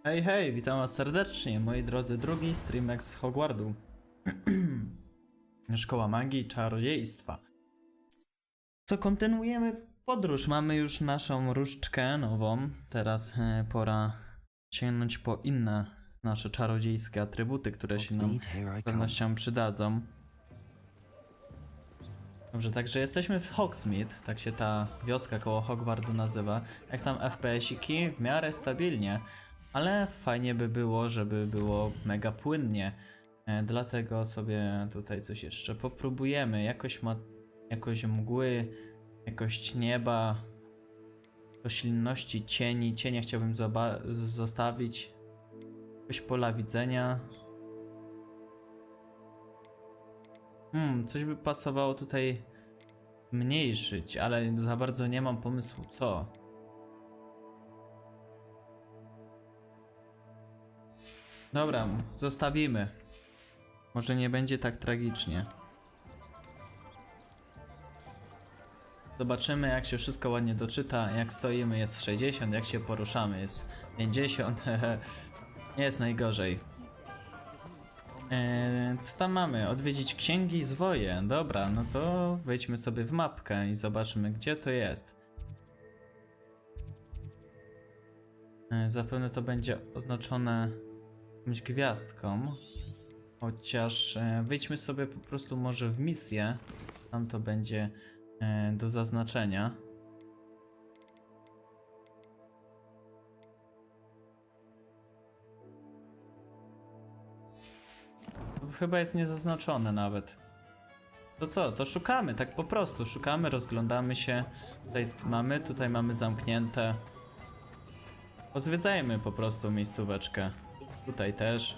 Hej, hej, witam was serdecznie, moi drodzy, drugi streamek z Hogwardu. Szkoła magii i czarodziejstwa. Co, kontynuujemy podróż, mamy już naszą różdżkę nową. Teraz pora sięgnąć po inne nasze czarodziejskie atrybuty, które się nam z pewnością przydadzą. Dobrze, także jesteśmy w Hogsmeade, tak się ta wioska koło Hogwardu nazywa. Jak tam FPS-iki? W miarę stabilnie. Ale fajnie by było, żeby było mega płynnie. Dlatego sobie tutaj coś jeszcze popróbujemy. Jakość mgły, jakość nieba, roślinności, cieni. Cienie chciałbym zostawić. Jakość pola widzenia. Coś by pasowało tutaj zmniejszyć, ale za bardzo nie mam pomysłu co. Dobra, zostawimy. Może nie będzie tak tragicznie. Zobaczymy, jak się wszystko ładnie doczyta. Jak stoimy jest 60, jak się poruszamy jest 50. Nie jest najgorzej. Co tam mamy? Odwiedzić księgi i zwoje. Dobra, no to wejdźmy sobie w mapkę i zobaczymy, gdzie to jest. Zapewne to będzie oznaczone jakąś gwiazdką. Chociaż wejdźmy sobie po prostu może w misję. Tam to będzie do zaznaczenia. To chyba jest niezaznaczone nawet. To co? To szukamy, tak po prostu. Szukamy, rozglądamy się. Tutaj mamy zamknięte. Pozwiedzajmy po prostu miejscóweczkę. Tutaj też.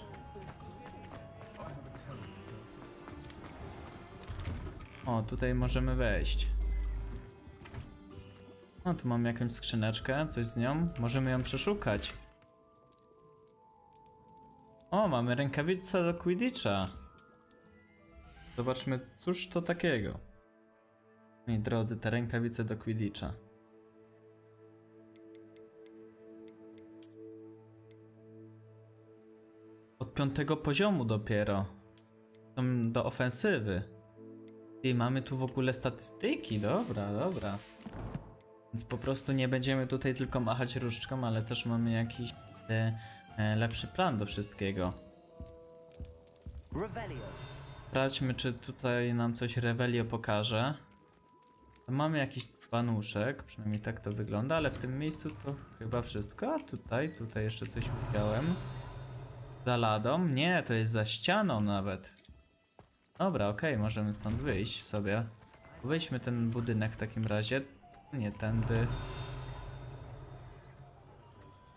O, tutaj możemy wejść. O, tu mamy jakąś skrzyneczkę, coś z nią. Możemy ją przeszukać. O, mamy rękawice do Quidditcha. Zobaczmy, cóż to takiego. Moi drodzy, te rękawice do Quidditcha. Od 5. poziomu dopiero. Są do ofensywy. I mamy tu w ogóle statystyki, dobra. Więc po prostu nie będziemy tutaj tylko machać różdżką, ale też mamy jakiś lepszy plan do wszystkiego. Sprawdźmy, czy tutaj nam coś Revelio pokaże. Mamy jakiś dzbanuszek, przynajmniej tak to wygląda, ale w tym miejscu to chyba wszystko. A tutaj jeszcze coś widziałem. Za ladą? Nie, to jest za ścianą nawet. Dobra, okej, możemy stąd wyjść sobie. Wejdźmy ten budynek w takim razie. Nie tędy.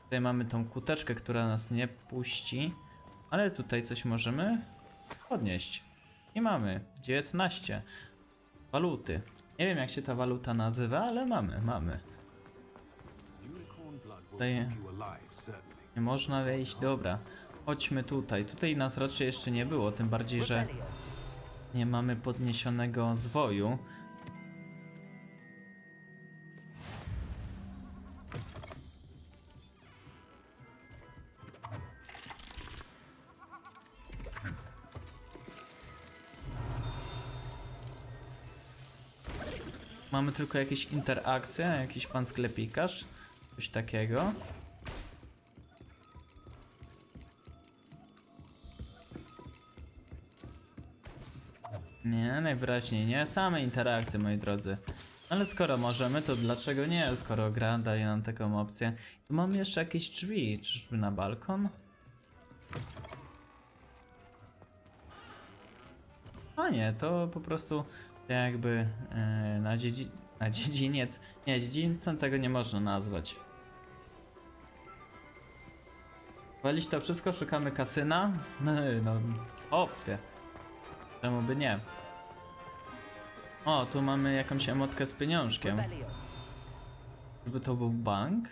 Tutaj mamy tą kuteczkę, która nas nie puści. Ale tutaj coś możemy podnieść. I mamy 19 waluty. Nie wiem, jak się ta waluta nazywa, ale mamy. Tutaj nie można wejść. Dobra, chodźmy tutaj. Tutaj nas raczej jeszcze nie było, tym bardziej, że nie mamy podniesionego zwoju. Mamy tylko jakieś interakcje, jakiś pan sklepikarz, coś takiego. Nie, najwyraźniej nie. Same interakcje, moi drodzy. Ale skoro możemy, to dlaczego nie? Skoro gra daje nam taką opcję. Tu mamy jeszcze jakieś drzwi. Czyżby na balkon? A nie, to po prostu jakby na dziedziniec. Nie, dziedzicem tego nie można nazwać. Walić to wszystko, szukamy kasyna? No, hopie. Czemu by nie? O, tu mamy jakąś emotkę z pieniążkiem. Żeby to był bank?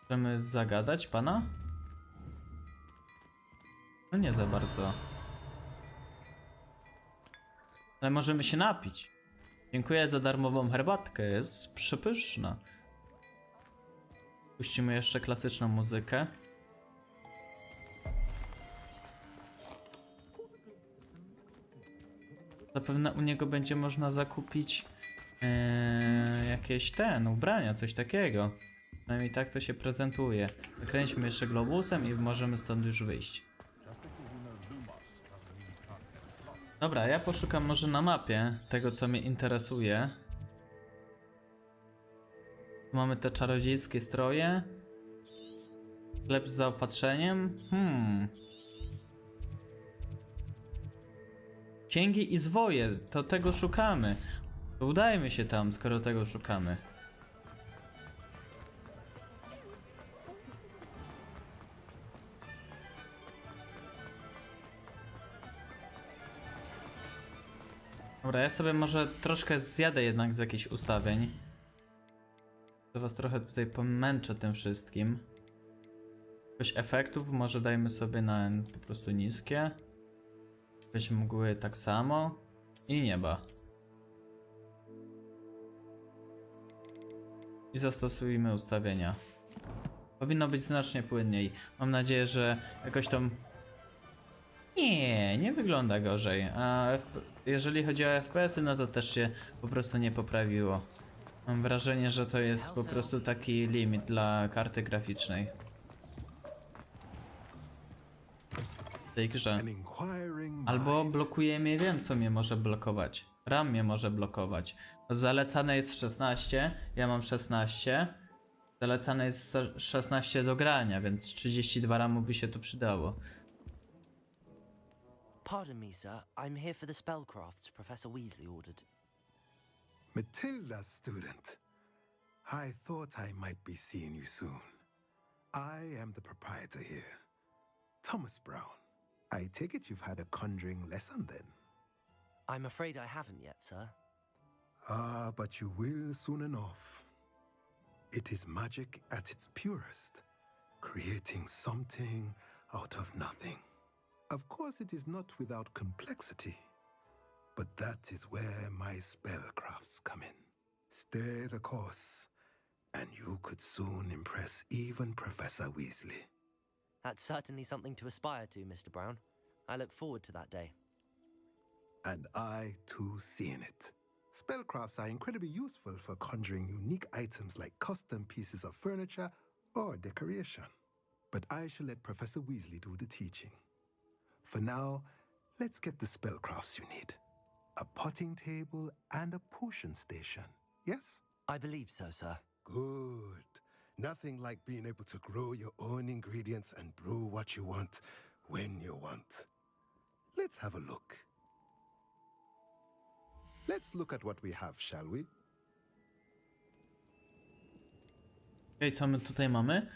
Chcemy zagadać pana? No nie za bardzo. Ale możemy się napić. Dziękuję za darmową herbatkę, jest przepyszna. Puścimy jeszcze klasyczną muzykę. Zapewne u niego będzie można zakupić jakieś ubrania, coś takiego. Przynajmniej tak to się prezentuje. Zakręćmy jeszcze globusem i możemy stąd już wyjść. Dobra, ja poszukam może na mapie tego, co mnie interesuje. Tu mamy te czarodziejskie stroje. Sklep z zaopatrzeniem. Księgi i zwoje, to tego szukamy. To udajmy się tam, skoro tego szukamy. Dobra, ja sobie może troszkę zjadę jednak z jakichś ustawień. To was trochę tutaj pomęczę tym wszystkim. Jakoś efektów może dajmy sobie na po prostu niskie. Jakieś mgły tak samo. I nieba. I zastosujmy ustawienia. Powinno być znacznie płynniej. Mam nadzieję, że jakoś tam... Nie wygląda gorzej. A jeżeli chodzi o FPS-y, no to też się po prostu nie poprawiło. Mam wrażenie, że to jest po prostu taki limit dla karty graficznej. W tej grze. Albo blokuje mnie, wiem co mnie może blokować. RAM mnie może blokować. Zalecane jest 16, ja mam 16. Zalecane jest 16 do grania, więc 32 RAMu by się tu przydało. Pardon me, sir. I'm here for the spellcrafts Professor Weasley ordered. Matilda, student. I thought I might be seeing you soon. I am the proprietor here, Thomas Brown. I take it you've had a conjuring lesson then? I'm afraid I haven't yet, sir. Ah, but you will soon enough. It is magic at its purest, creating something out of nothing. Of course, it is not without complexity, but that is where my spellcrafts come in. Stay the course, and you could soon impress even Professor Weasley. That's certainly something to aspire to, Mr. Brown. I look forward to that day. And I, too, seeing it. Spellcrafts are incredibly useful for conjuring unique items like custom pieces of furniture or decoration. But I shall let Professor Weasley do the teaching. For now, let's get the spellcrafts you need. A potting table and a potion station, yes? I believe so, sir. Good. Nothing like being able to grow your own ingredients and brew what you want when you want. Let's have a look. Let's look at what we have, shall we? Okej, co my tutaj mamy?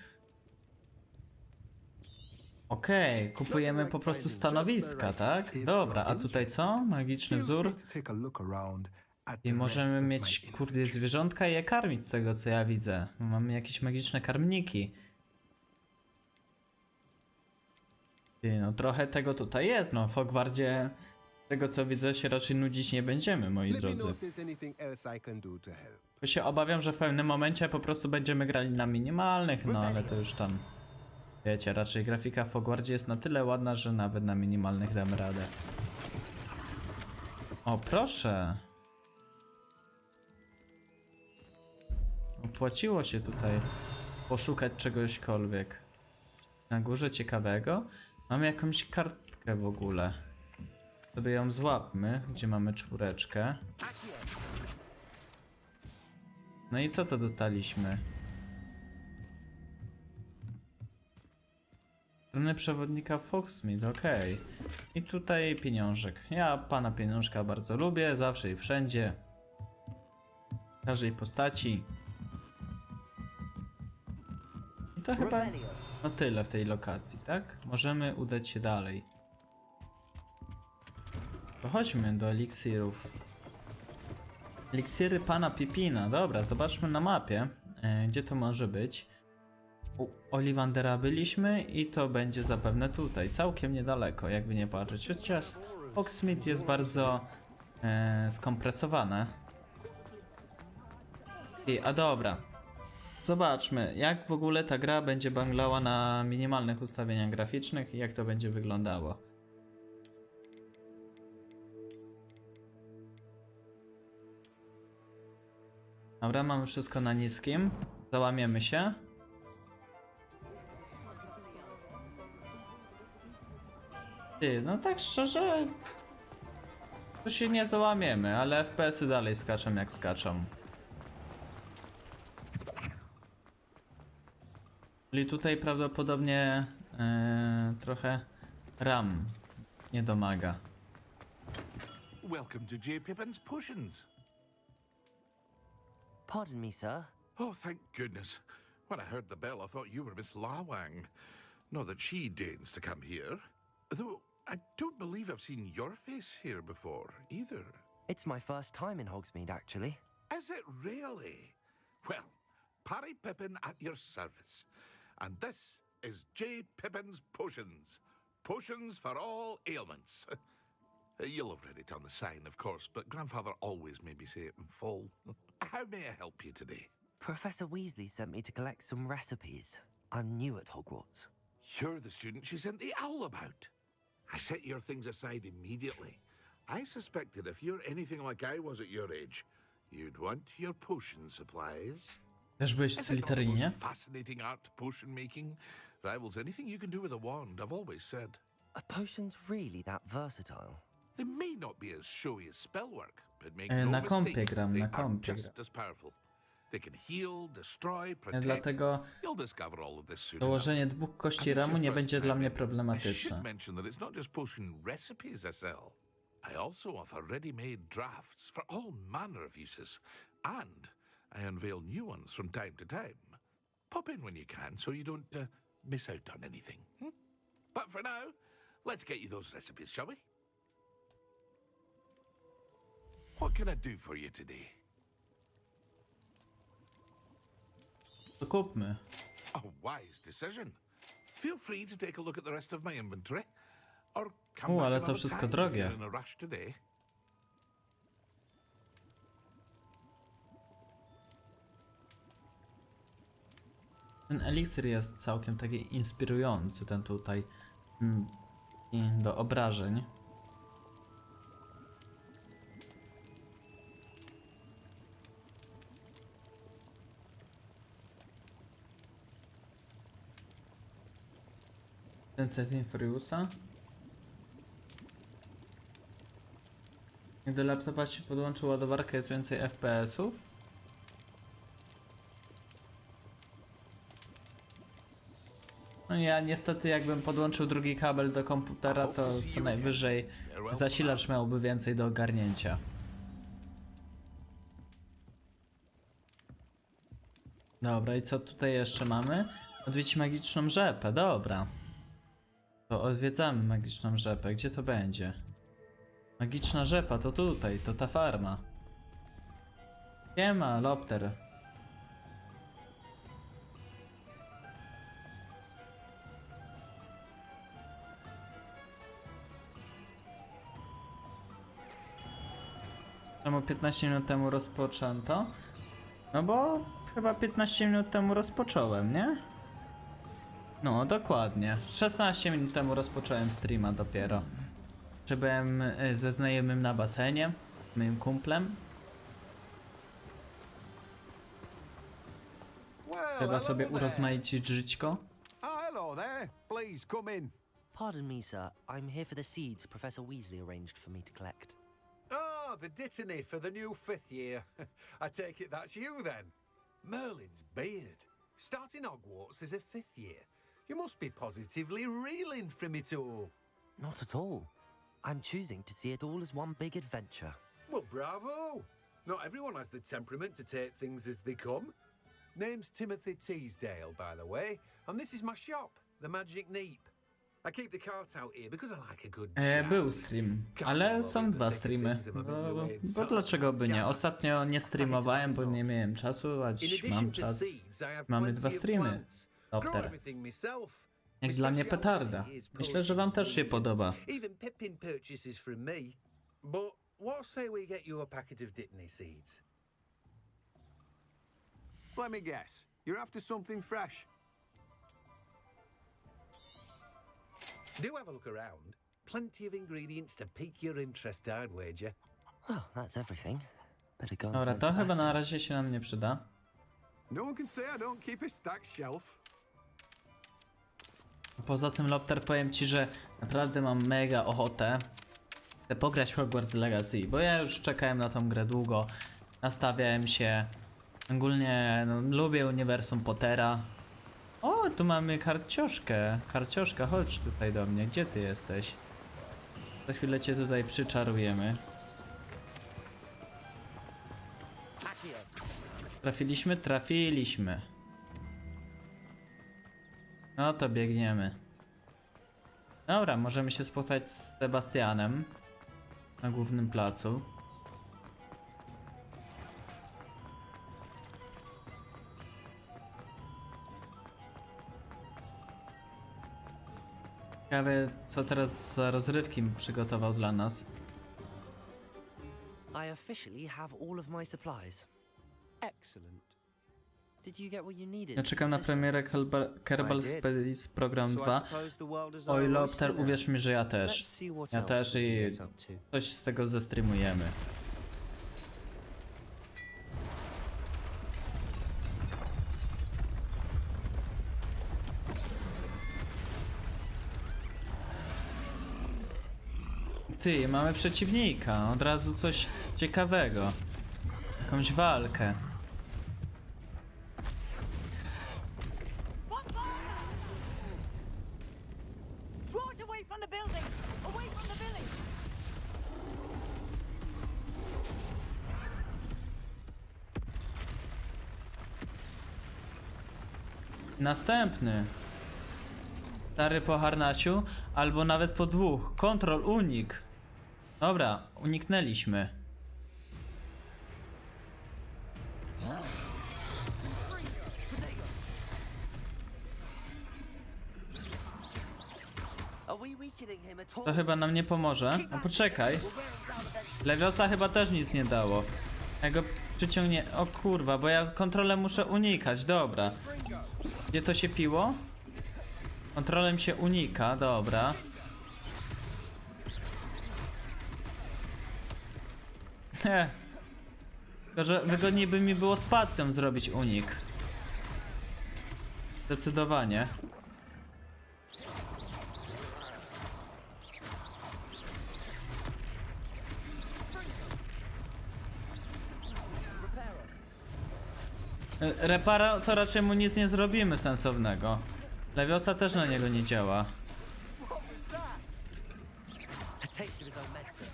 Okej, kupujemy po prostu stanowiska, tak? Dobra, a tutaj co? Magiczny wzór. I możemy mieć, kurde, zwierzątka i je karmić z tego, co ja widzę. Mamy jakieś magiczne karmniki. I no trochę tego tutaj jest, no w Hogwardzie tego, co widzę, się raczej nudzić nie będziemy, moi drodzy. Bo się obawiam, że w pewnym momencie po prostu będziemy grali na minimalnych, no ale to już tam... Wiecie, raczej grafika w Hogwardzie jest na tyle ładna, że nawet na minimalnych damy radę. O, proszę! Opłaciło się tutaj poszukać czegośkolwiek. Na górze ciekawego? Mamy jakąś kartkę w ogóle. Sobie ją złapmy, gdzie mamy czwóreczkę. No i co to dostaliśmy? Strony przewodnika Foxmead, okej. I tutaj pieniążek. Ja pana pieniążka bardzo lubię, zawsze i wszędzie. W każdej postaci. I to chyba no tyle w tej lokacji, tak? Możemy udać się dalej. To chodźmy do eliksirów. Eliksiry pana Pipina. Dobra, zobaczmy na mapie, gdzie to może być. U Ollivandera byliśmy i to będzie zapewne tutaj, całkiem niedaleko, jakby nie patrzeć. Chociaż Hogsmeade jest bardzo skompresowane. A dobra, Zobaczmy, jak w ogóle ta gra będzie banglała na minimalnych ustawieniach graficznych i jak to będzie wyglądało. Dobra, mamy wszystko na niskim. Załamiemy się. Ty, no tak szczerze, to się nie załamiemy, ale FPS-y dalej skaczą jak skaczą. Czyli tutaj prawdopodobnie trochę RAM nie domaga. Welcome to J. Pippin's Potions. Pardon me, sir. Oh, thank goodness. When I heard the bell, I thought you were Miss Lawang. Not that she deigns to come here. Though I don't believe I've seen your face here before, either. It's my first time in Hogsmeade, actually. Is it really? Well, Parry Pippin at your service. And this is J. Pippin's Potions. Potions for all ailments. You'll have read it on the sign, of course, but Grandfather always made me say it in full. How may I help you today? Professor Weasley sent me to collect some recipes. I'm new at Hogwarts. You're the student she sent the owl about. I set your things aside immediately. I suspected if you're anything like I was at your age, you'd want your potion supplies. Też byłeś w Is it not the Slytherinie? most fascinating art potion making? Rivals anything you can do with a wand, I've always said. Are potions really that versatile? They may not be as showy as spellwork, but make Na no kompie mistake, gram, they na are kompie just as powerful. They can heal, destroy, protect. Dlatego You'll discover all of this soon dołożenie enough. 2 As kości it's ramu your nie first będzie time dla mnie in, I problematyczne. should mention that it's not just potion recipes I sell. I also offer ready-made drafts for all manner of uses, and I unveil new ones from time to time. Pop in when you can so you don't miss out on anything. But for now, let's get you those recipes, shall we? What can I do for you today? To kupmy. A wise decision. Feel free to take a look at the rest of my inventory, or come back Ale to another wszystko time if drogie. you're in a rush today. Ten eliksir jest całkiem taki inspirujący, ten tutaj i do obrażeń. Ten z Inferiusa. Gdy laptopa się podłączy ładowarkę, jest więcej FPS-ów. No ja niestety jakbym podłączył drugi kabel do komputera, to co najwyżej zasilacz miałby więcej do ogarnięcia. Dobra, i co tutaj jeszcze mamy? Odwiedź magiczną rzepę, dobra. To odwiedzamy magiczną rzepę, gdzie to będzie? Magiczna rzepa to tutaj, to ta farma. Siema, Lopter. Czemu 15 minut temu rozpoczęto? No bo chyba 15 minut temu rozpocząłem, nie? No, dokładnie. 16 minut temu rozpocząłem streama dopiero. Że byłem ze znajomym na basenie, moim kumplem. Trzeba sobie urozmaicić żyćko. Hello there. Please come in. Pardon me, sir. I'm here for the seeds Professor Weasley arranged for me to collect. Ah, the dittany for the new 5th year. I take it that's you then. Merlin's beard. Starting Hogwarts as a 5th year. You must be positively reeling from it all. Not at all. I'm choosing to see it all as one big adventure. Well, bravo. Not everyone has the temperament to take things as they come. Name's Timothy Teasdale, by the way, and this is my shop, the Magic Neep. I keep the cart out here because I like a good chat. Był stream, ale są 2 streamy. Bo dlaczego by nie? Ostatnio nie streamowałem, bo nie miałem czasu, a dziś mam czas. Mamy 2 streamy. Lopter. Jak dla mnie petarda. Myślę, że wam też się podoba. Even Pippin purchases from me. But what say we get you a packet of Dittany seeds? Let me guess. You're after something fresh. Do have a look around. Plenty of ingredients to pique your interest, I'd wager. Well, that's everything. Better go and Dobra, find to chyba na Sebastian. razie się nam nie przyda. No one can say I don't keep a stacked shelf. Poza tym, Lopter, powiem ci, że naprawdę mam mega ochotę chcę pograć w Hogwart Legacy, bo ja już czekałem na tą grę długo, nastawiałem się, ogólnie no, lubię uniwersum Pottera. O, tu mamy karcioszka, chodź tutaj do mnie, gdzie ty jesteś? Za chwilę cię tutaj przyczarujemy. Trafiliśmy? Trafiliśmy. No to biegniemy. Dobra, możemy się spotkać z Sebastianem na głównym placu. Ciekawe, co teraz za rozrywki przygotował dla nas. I officially have all of my supplies. Excellent. Did you get what you needed? Ja czekam na System? premierę Kerbal Space Program So I 2. suppose the world is Oj, our Lobster, oyster now. uwierz mi, że ja Let's też. see what Ja else też we i can get up to. coś z tego zestreamujemy. Ty, mamy przeciwnika, od razu coś ciekawego. Jakąś walkę. Draw it away from the building! Away from the village! Następny. Stary po harnasiu, albo nawet po dwóch. Kontrol, unik. Dobra, uniknęliśmy. Are we weakening him at all? To chyba nam nie pomoże. No poczekaj. Leviosa chyba też nic nie dało. Ja go przyciągnie... O kurwa, bo ja kontrolę muszę unikać, dobra. Gdzie to się piło? Kontrolem się unika, dobra. Tylko, że wygodniej by mi było spacją zrobić unik. Zdecydowanie. Repara to raczej mu nic nie zrobimy sensownego. Leviosa też na niego nie działa. A taste of his own medicine.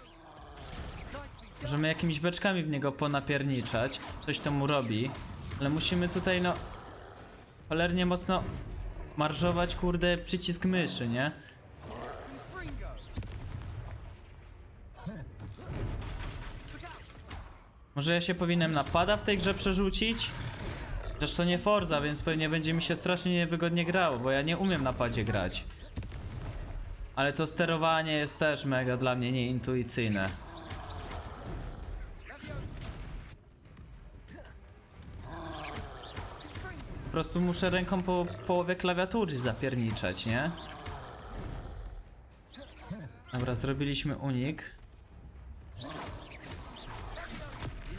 Możemy jakimiś beczkami w niego ponapierniczać. Coś to mu robi. Ale musimy tutaj no... cholernie mocno marżować, kurde, przycisk myszy, nie? Może ja się powinienem napada w tej grze przerzucić? Zresztą to nie Forza, więc pewnie będzie mi się strasznie niewygodnie grało, bo ja nie umiem na padzie grać. Ale to sterowanie jest też mega dla mnie nieintuicyjne. Po prostu muszę ręką po połowie klawiatury zapierniczać, nie? Dobra, zrobiliśmy unik.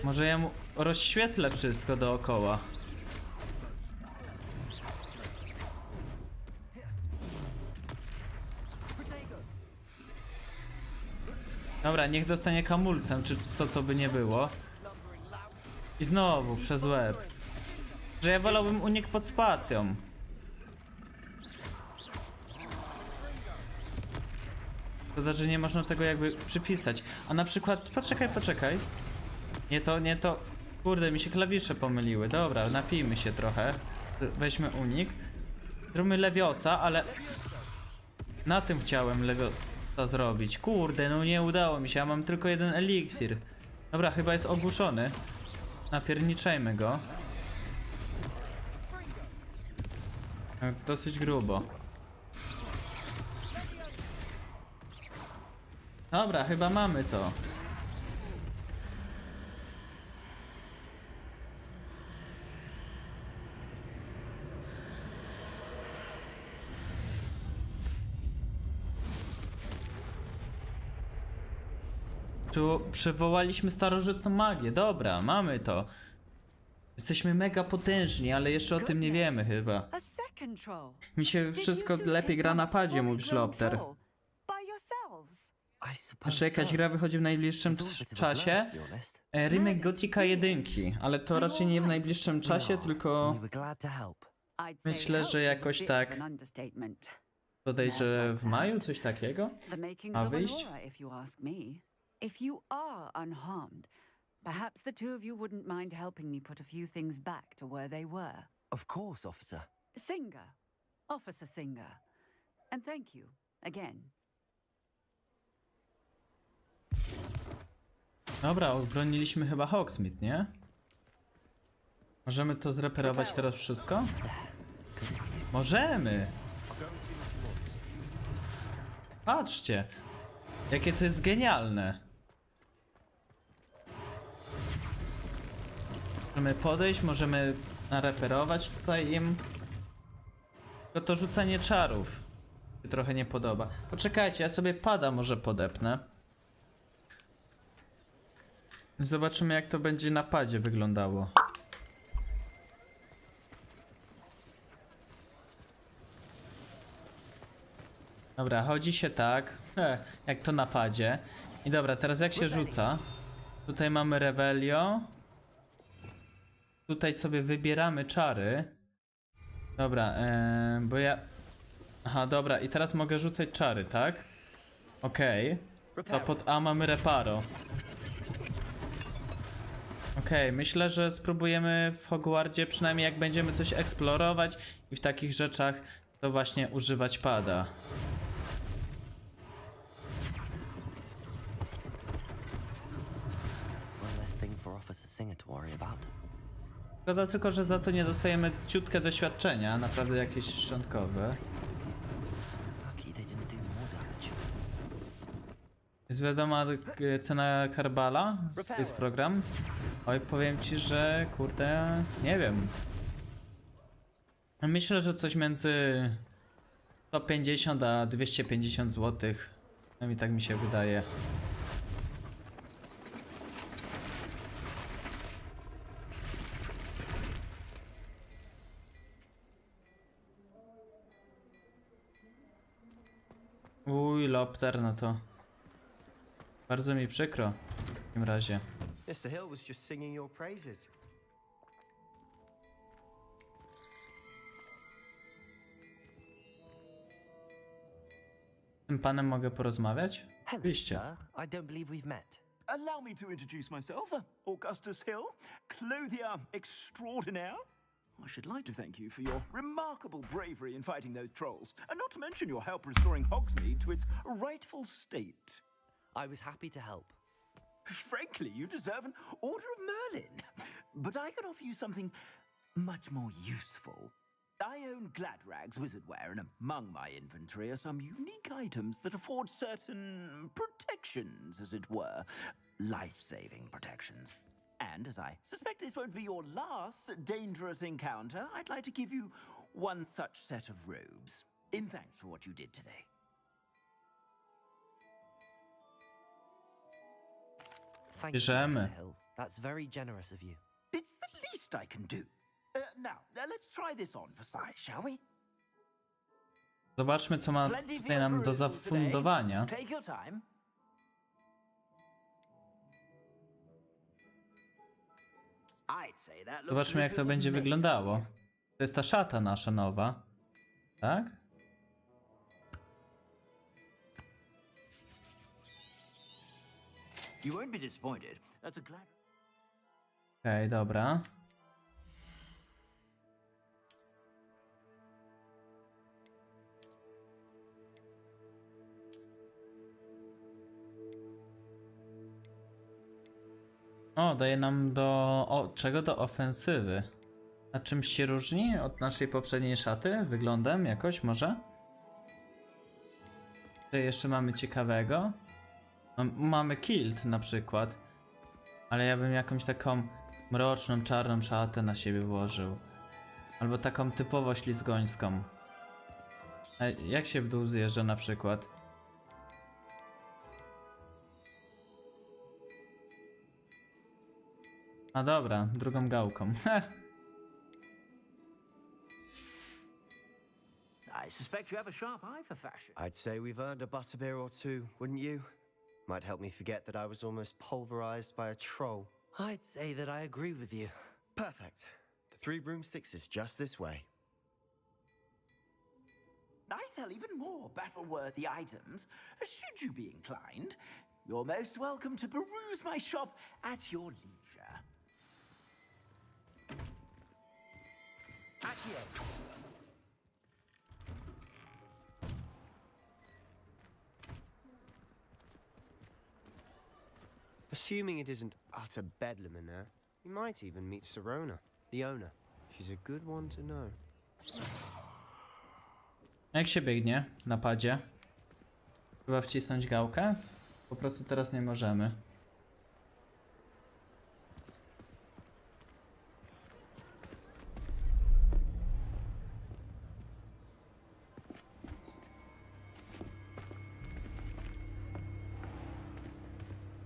Może ja mu rozświetlę wszystko dookoła. Dobra, niech dostanie kamulcem, czy co to by nie było. I znowu przez łeb. Że ja wolałbym unik pod spacją. To że nie można tego jakby przypisać. A na przykład, poczekaj. Nie to. Kurde, mi się klawisze pomyliły. Dobra, napijmy się trochę. Weźmy unik. Zróbmy Leviosa, ale... Na tym chciałem Leviosa zrobić. Kurde, no nie udało mi się, ja mam tylko jeden eliksir. Dobra, chyba jest ogłuszony. Napierniczajmy go. Dosyć grubo. Dobra, chyba mamy to. Przywołaliśmy starożytną magię. Dobra, mamy to. Jesteśmy mega potężni, ale jeszcze o tym nie wiemy chyba. A second troll. Mi się wszystko lepiej gra na padzie, mówisz Lopter. By yourselves. I suppose Jeszcze jakaś so. gra wychodzi w najbliższym It's all a bit of a czasie. blur, to be honest. Remake Gotika 1, ale to raczej nie w najbliższym czasie, No, tylko we were glad to help. I'd say myślę, help że is a jakoś bit tak of an understatement. bodajże w maju, coś takiego. The makings Ma of an wyjść? aura, if you ask me. If you are unharmed, perhaps the two of you wouldn't mind helping me put a few things back to where they were. Of course, officer. Singer. Officer Singer. And thank you, again. Dobra, obroniliśmy chyba Hogsmeade, nie? Możemy to zreperować teraz wszystko? Możemy! Patrzcie! Jakie to jest genialne! Możemy podejść, możemy nareperować tutaj im. Tylko to rzucanie czarów się trochę nie podoba. Poczekajcie, ja sobie pada może podepnę. Zobaczymy, jak to będzie na padzie wyglądało. Dobra, chodzi się tak, jak to na padzie. I dobra, teraz jak się rzuca? Tutaj mamy Revelio. Tutaj sobie wybieramy czary. Dobra, bo ja... Aha, dobra, i teraz mogę rzucać czary, tak? Okej. To pod A mamy Reparo. Okej, myślę, że spróbujemy w Hogwardzie, przynajmniej jak będziemy coś eksplorować i w takich rzeczach, to właśnie używać pada. One less thing for Officer Singer to worry about. Szkoda tylko, że za to nie dostajemy ciutkę doświadczenia, naprawdę jakieś szczątkowe. Lucky they didn't do more damage. Jest wiadoma cena Karbala? To jest program? Oj, powiem ci, że kurde, nie wiem. Myślę, że coś między 150 a 250 zł. Przynajmniej tak mi się wydaje. Uj, Lopter, no to bardzo mi przykro w takim razie. Mr. Hill was just singing your praises. Z tym panem mogę porozmawiać? Hello, Oczywiście. sir. I don't believe we've met. Allow me to introduce myself, Augustus Hill, clothier extraordinaire. I should like to thank you for your remarkable bravery in fighting those trolls, and not to mention your help restoring Hogsmeade to its rightful state. I was happy to help. Frankly, you deserve an Order of Merlin. But I can offer you something much more useful. I own Gladrag's wizardware, and among my inventory are some unique items that afford certain protections, as it were. Life-saving protections. And as I suspect this won't be your last dangerous encounter, I'd like to give you one such set of robes, in thanks for what you did today. Thank you, Bierzemy. Mr. Hill. That's very generous of you. It's the least I can do. Now, let's try this on for size, shall we? Zobaczmy, co ma Plenty for tutaj your nam do perusal today. zafundowania. Take your time. I'd say that looks Zobaczmy, jak as if to it was będzie made wyglądało. for To jest ta szata nasza nowa. Tak? you. You won't be disappointed. That's a glad. Okej, dobra. O, daje nam czego? Do ofensywy. A czymś się różni od naszej poprzedniej szaty? Wyglądem jakoś może? Tutaj jeszcze mamy ciekawego. Mamy kilt na przykład. Ale ja bym jakąś taką mroczną, czarną szatę na siebie włożył. Albo taką typowo ślizgońską. A jak się w dół zjeżdża na przykład? A dobra, drugą gałką. I suspect you have a sharp eye for fashion. I'd say we've earned a butterbeer or two, wouldn't you? Might help me forget that I was almost pulverized by a troll. I'd say that I agree with you. Perfect. The 3 broomsticks is just this way. I sell even more battle-worthy items. Should you be inclined, you're most welcome to peruse my shop at your leisure. Jakie. Assuming it isn't utter bedlam in there, you might even meet Sirona, the owner. She's a good one to know. Jak się biegnie na padzie? Chyba wcisnąć gałkę? Po prostu teraz nie możemy.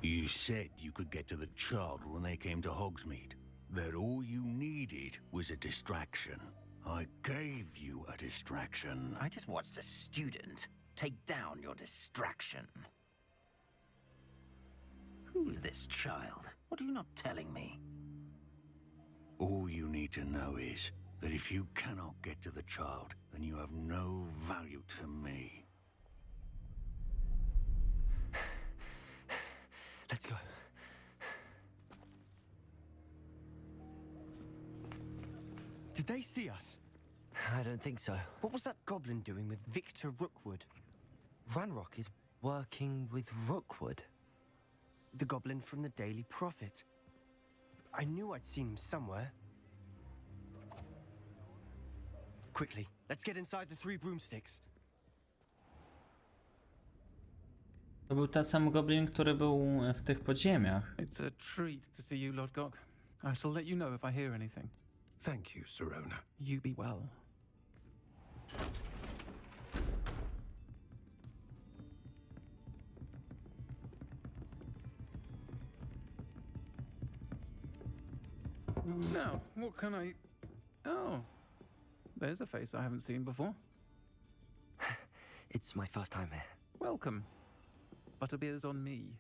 You said you could get to the child when they came to Hogsmeade. That all you needed was a distraction. I gave you a distraction. I just watched a student take down your distraction. Who's this child? What are you not telling me? All you need to know is that if you cannot get to the child, then you have no value to me. Let's go. Did they see us? I don't think so. What was that goblin doing with Victor Rookwood? Ranrock is working with Rookwood. The goblin from the Daily Prophet. I knew I'd seen him somewhere. Quickly, let's get inside the 3 broomsticks. To był ten sam goblin, który był w tych podziemiach. It's a treat to see you, Lodgok. I shall let you know if I hear anything. Thank you, Sirona. You be well. Now, what can I... Oh, there's a face I haven't seen before. It's my first time here. Welcome. Butterbeer's on me.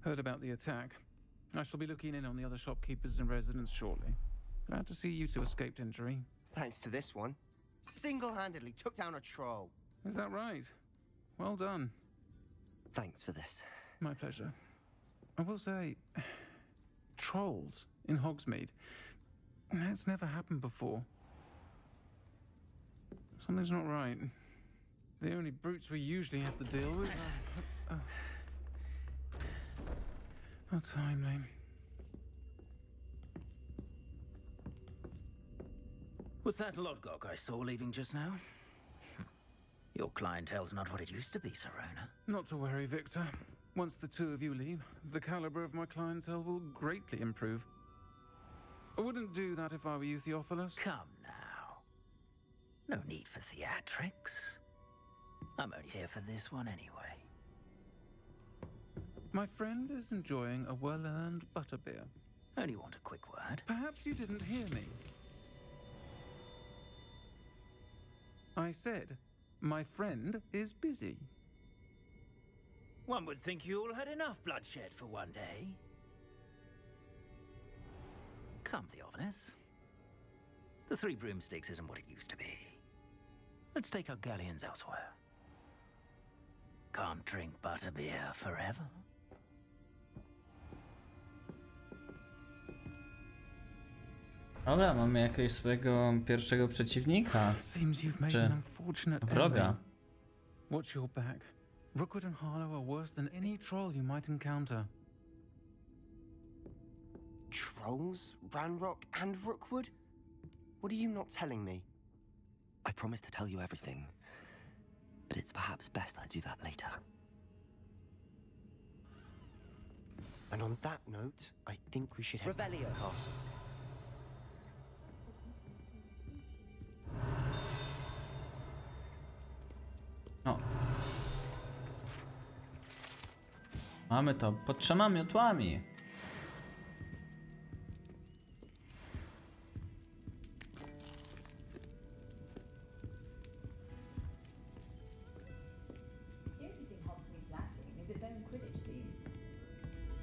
Heard about the attack. I shall be looking in on the other shopkeepers and residents shortly. Glad to see you two escaped injury. Thanks to this one. Single-handedly took down a troll. Is that right? Well done. Thanks for this. My pleasure. I will say, trolls in Hogsmeade. That's never happened before. Something's not right. The only brutes we usually have to deal with. How timely. Was that Lodgok I saw leaving just now? Your clientele's not what it used to be, Sirona. Not to worry, Victor. Once the 2 of you leave, the caliber of my clientele will greatly improve. I wouldn't do that if I were you, Theophilus. Come now. No need for theatrics. I'm only here for this one anyway. My friend is enjoying a well-earned butterbeer. Only want a quick word. Perhaps you didn't hear me. I said, my friend is busy. One would think you all had enough bloodshed for one day. Come, Theophilus. The 3 broomsticks isn't what it used to be. Let's take our galleons elsewhere. Can't drink butterbeer forever. Dobra, mamy jakiegoś swojego pierwszego przeciwnika. Seems you've made Czy an unfortunate wroga. enemy. Watch your back. Rookwood and Harlow are worse than any troll you might encounter. Trolls, Ranrock, and Rookwood? What are you not telling me? I promise to tell you everything, but it's perhaps best I do that later. And on that note, I think we should head back to the Revelio. castle. O. Mamy to pod 3 miotłami.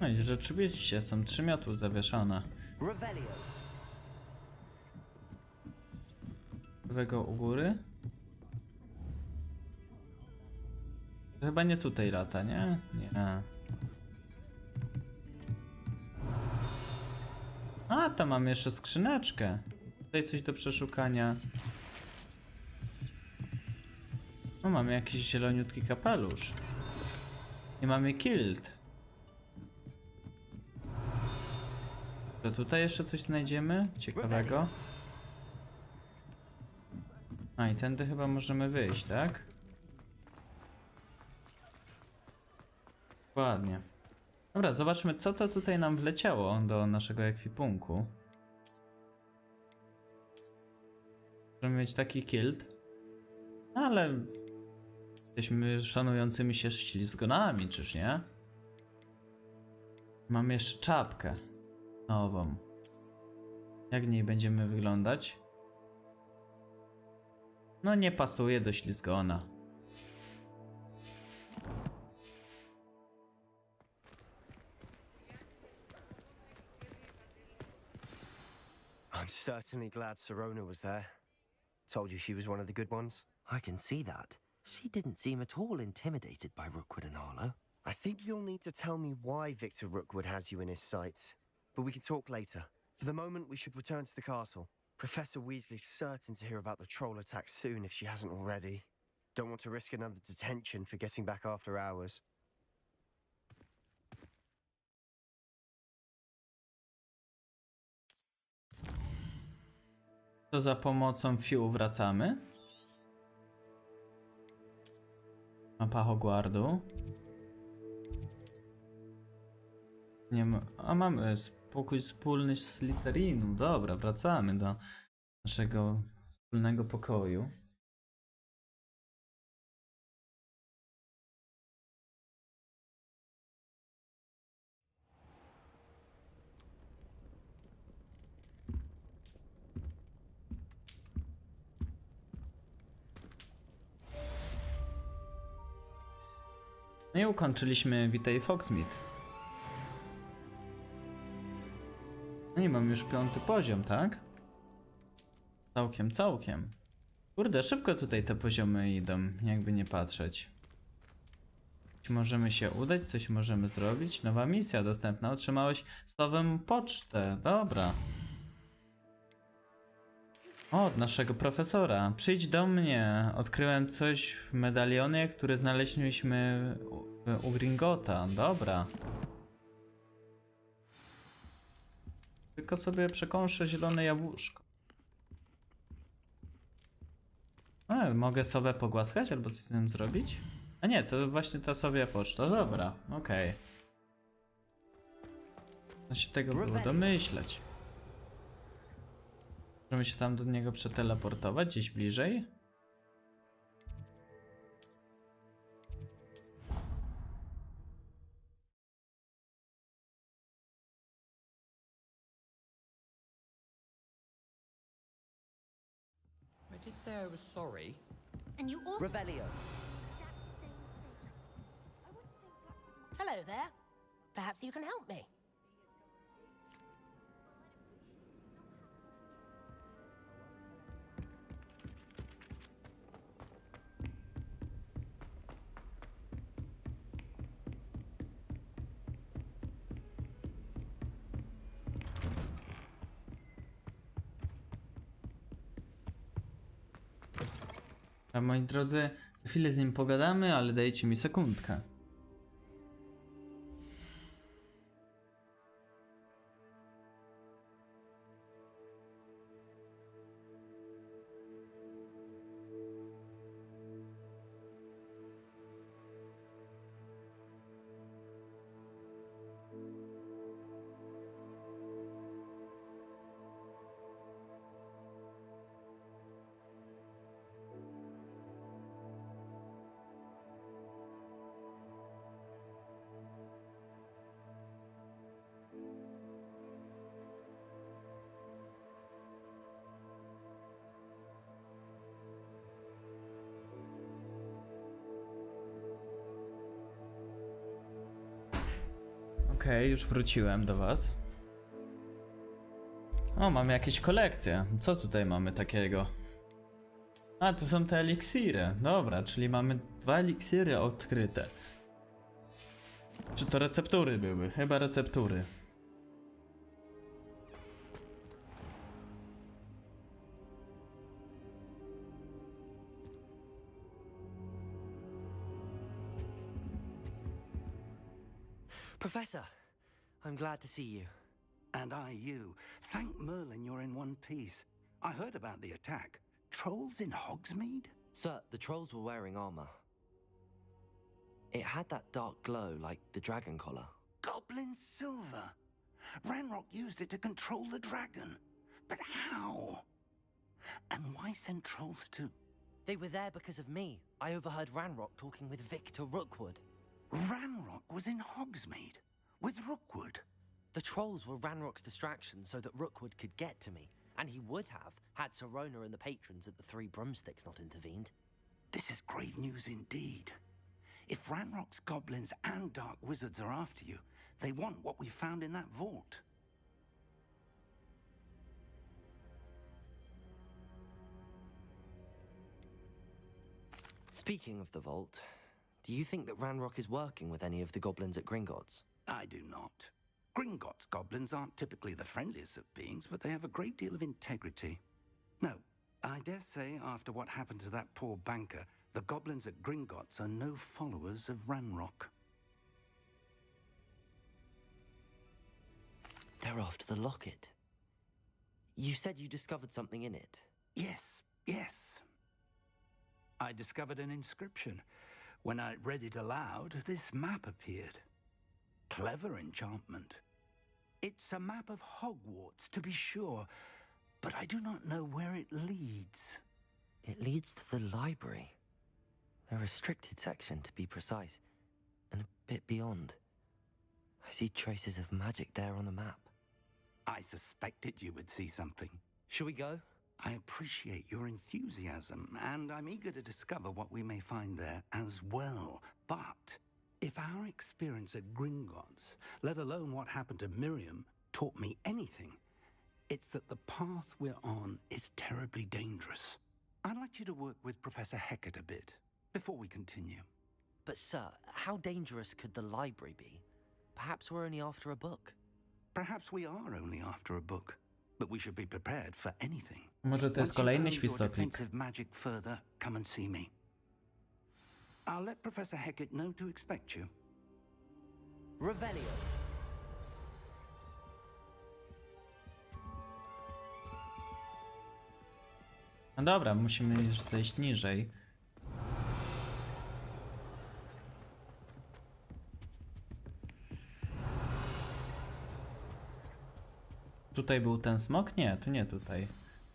No i rzeczywiście są 3 miotły zawieszone. Lewego u góry? To chyba nie tutaj lata, nie? Nie. A, tam mam jeszcze skrzyneczkę. Tutaj coś do przeszukania. No, mamy jakiś zieloniutki kapelusz. I mamy kilt. To tutaj jeszcze coś znajdziemy? Ciekawego. A, i tędy chyba możemy wyjść, tak? Ładnie. Dobra, zobaczmy, co to tutaj nam wleciało do naszego ekwipunku. Możemy mieć taki kilt. Ale jesteśmy szanującymi się ślizgonami, czyż nie? Mam jeszcze czapkę nową. Jak w niej będziemy wyglądać? No nie pasuje do ślizgona. I'm certainly glad Sirona was there. Told you she was one of the good ones. I can see that. She didn't seem at all intimidated by Rookwood and Arlo. I think you'll need to tell me why Victor Rookwood has you in his sights. But we can talk later. For the moment, we should return to the castle. Professor Weasley's certain to hear about the troll attack soon if she hasn't already. Don't want to risk another detention for getting back after hours. To za pomocą Fiu wracamy. Mapa Hogwardu. Nie ma... A mamy spokój wspólny z Slytherinu. Dobra, wracamy do naszego wspólnego pokoju. No i ukończyliśmy Witaj Foxmead. No i mam już 5. poziom, tak? Całkiem. Kurde, szybko tutaj te poziomy idą, jakby nie patrzeć. Coś możemy się udać, coś możemy zrobić. Nowa misja dostępna. Otrzymałeś słowem pocztę. Dobra. O, od naszego profesora. Przyjdź do mnie. Odkryłem coś w medalionie, które znaleźliśmy u Gringota. Dobra. Tylko sobie przekąszę zielone jabłuszko. Mogę Sobę pogłaskać albo coś z nim zrobić? A nie, to właśnie ta Sobia poczta. Dobra, okej. Da się tego było domyśleć. Możemy się tam do niego przeteleportować gdzieś bliżej? I did say I was sorry. And you also... Revelio. Hello there. Perhaps you can help me. A moi drodzy, za chwilę z nim pogadamy, ale dajcie mi sekundkę. Okej, już wróciłem do was. O, mamy jakieś kolekcje. Co tutaj mamy takiego? A, to są te eliksiry. Dobra, czyli mamy 2 eliksiry odkryte. Czy to receptury były? Chyba receptury. Professor, I'm glad to see you. And you. Thank Merlin you're in one piece. I heard about the attack. Trolls in Hogsmeade? Sir, the trolls were wearing armor. It had that dark glow like the dragon collar. Goblin silver. Ranrock used it to control the dragon. But how? And why send trolls too? They were there because of me. I overheard Ranrock talking with Victor Rookwood. Ranrock was in Hogsmeade with Rookwood. The trolls were Ranrock's distraction so that Rookwood could get to me, and he would have had Sirona and the patrons at the Three Broomsticks not intervened. This is grave news indeed. If Ranrock's goblins and dark wizards are after you, they want what we found in that vault. Speaking of the vault, do you think that Ranrock is working with any of the goblins at Gringotts? I do not. Gringotts goblins aren't typically the friendliest of beings, but they have a great deal of integrity. No, I dare say after what happened to that poor banker, the goblins at Gringotts are no followers of Ranrock. They're after the locket. You said you discovered something in it. Yes. I discovered an inscription. When I read it aloud, this map appeared. Clever enchantment. It's a map of Hogwarts, to be sure, but I do not know where it leads. It leads to the library. The restricted section, to be precise, and a bit beyond. I see traces of magic there on the map. I suspected you would see something. Shall we go? I appreciate your enthusiasm, and I'm eager to discover what we may find there as well. But if our experience at Gringotts, let alone what happened to Miriam, taught me anything, it's that the path we're on is terribly dangerous. I'd like you to work with Professor Hecat a bit before we continue. But sir, how dangerous could the library be? Perhaps we're only after a book. Perhaps we are only after a book, but we should be prepared for anything. Może to jest Once you've kolejny honed your świstoklik. defensive magic further, come and see me. I'll let Professor Hecat know to expect you. Revelio. No dobra, musimy już zejść niżej. Tutaj był ten smok? Nie, to nie tutaj.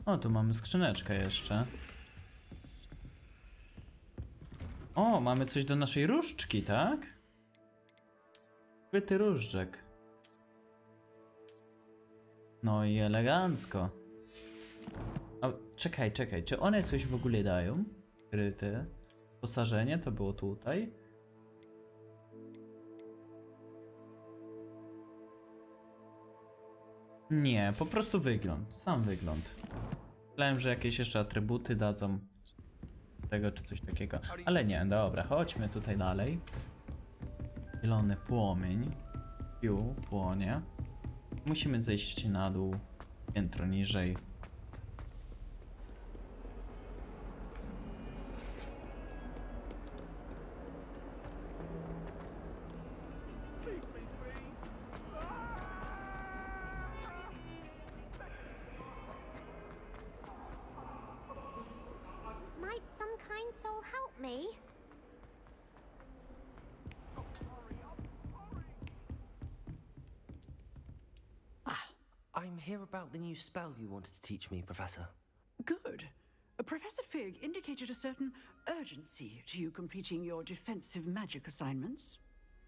O, tu mamy skrzyneczkę jeszcze. O, mamy coś do naszej różdżki, tak? Chwyty różdżek. No i elegancko. O, czekaj, czy one coś w ogóle dają? Kryty. Posażenie to było tutaj. Nie, po prostu wygląd. Sam wygląd. Myślałem, że jakieś jeszcze atrybuty dadzą tego czy coś takiego. Ale nie, dobra, chodźmy tutaj dalej. Zielony płomień. Piu, płonie. Musimy zejść na dół. Piętro niżej. Might some kind soul help me? I'm here about the new spell you wanted to teach me, Professor. Good. Professor Fig indicated a certain urgency to you completing your defensive magic assignments.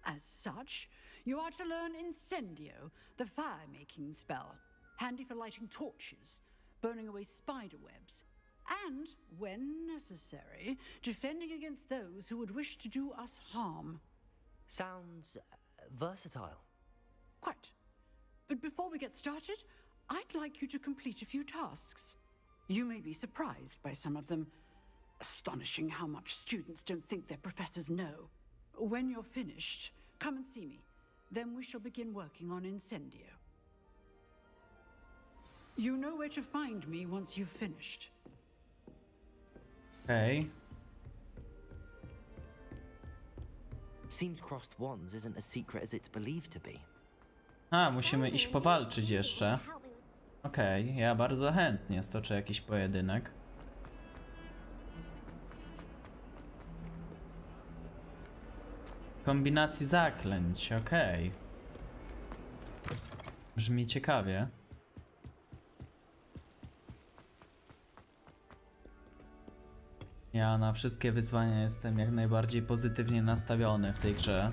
As such, you are to learn Incendio, the fire-making spell, handy for lighting torches, burning away spider webs, and, when necessary, defending against those who would wish to do us harm. Sounds versatile. Quite. But before we get started, I'd like you to complete a few tasks. You may be surprised by some of them. Astonishing how much students don't think their professors know. When you're finished, come and see me. Then we shall begin working on Incendio. You know where to find me once you've finished. Okej. Seems crossed wands isn't as secret as it's believed to be. A, musimy iść powalczyć jeszcze. Okej, ja bardzo chętnie stoczę jakiś pojedynek. Kombinacji zaklęć, okej. Brzmi ciekawie. Ja na wszystkie wyzwania jestem jak najbardziej pozytywnie nastawiony w tej grze.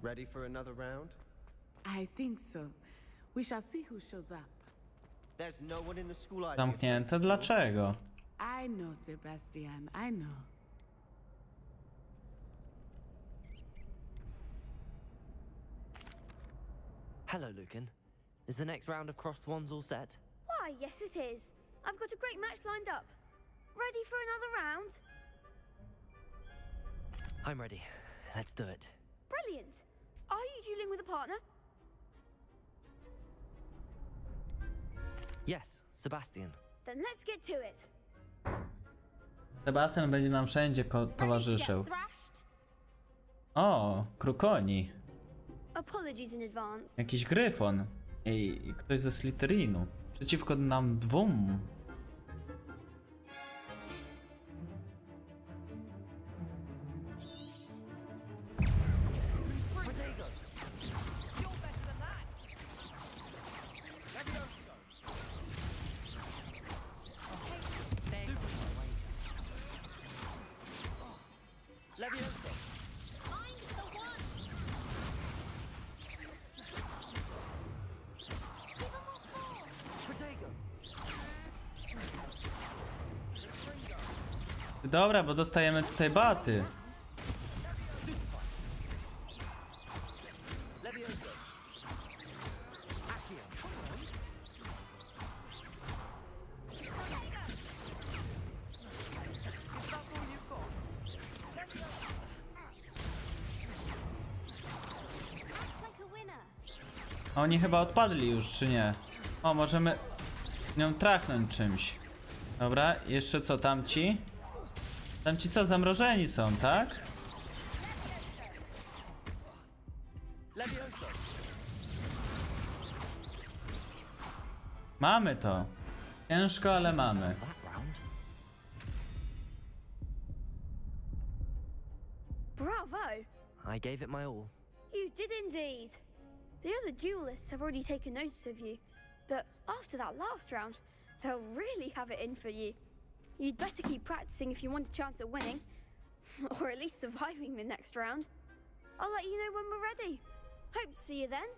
Ready for another round? I think so. We shall see who shows up. There's no one in the school ID. Zamknięte? Dlaczego? I know, Sebastian. I know. Hello, Lucan. Is the next round of crossed wands all set? Why, yes it is. I've got a great match lined up. Ready for another round? I'm ready. Let's do it. Brilliant. Are you dueling with a partner? Yes, Sebastian. Then let's get to it. Sebastian będzie nam wszędzie towarzyszył. O, krukoni. Apologies in advance. Jakiś gryfon. I ktoś ze Slytherinu. Przeciwko nam dwóm. Dobra, bo dostajemy tutaj baty. Oni chyba odpadli już, czy nie? O, możemy nią trachnąć czymś. Dobra, jeszcze co, tamci? Tamci co, zamrożeni są, tak? Mamy to. Ciężko, ale mamy. Bravo! I gave it my all. You did indeed. The other duelists have already taken notice of you, but after that last round, they'll really have it in for you. You'd better keep practicing if you want a chance at winning, or at least surviving the next round. I'll let you know when we're ready. Hope to see you then.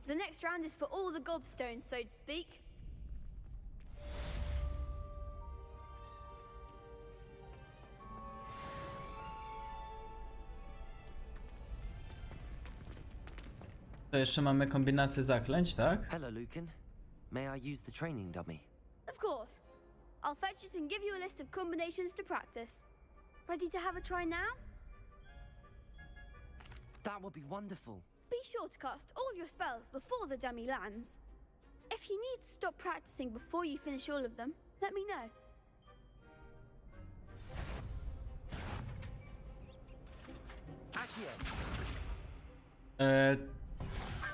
The next round is for all the gobstones, so to speak. To jeszcze mamy kombinację zaklęć, tak? Hello, Lucan. May I use the training dummy? Of course. I'll fetch it and give you a list of combinations to practice. Ready to have a try now? That would be wonderful. Be sure to cast all your spells before the dummy lands. If you need to stop practicing before you finish all of them, let me know.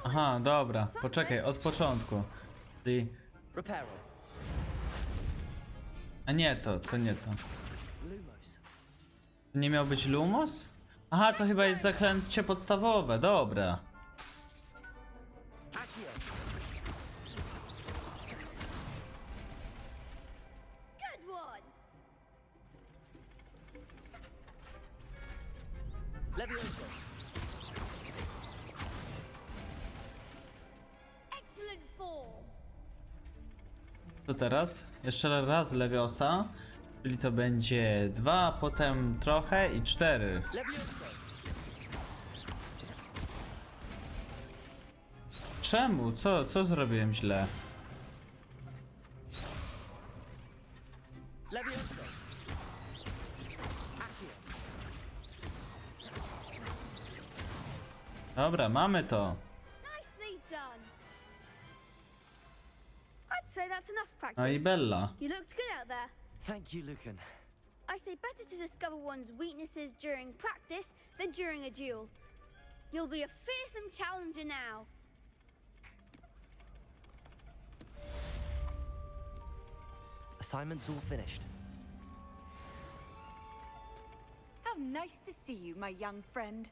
Aha, dobra. Poczekaj, od początku. Czyli... A nie to, to nie to. To nie miał być Lumos? Aha, to chyba jest zaklęcie podstawowe, dobra. Good Levioso. Excellent form. Co teraz? Jeszcze raz Leviosa, czyli to będzie 2, potem trochę i 4. Levioso. Czemu? Co zrobiłem źle? Levioso. Dobra, mamy to. Nicely done. I'd say that's enough practice. No i Bella. You looked good out there. Thank you, Lucan. I say better to discover one's weaknesses during practice than during a duel. You'll be a fearsome challenger now. Assignment's all finished. How nice to see you, my young friend.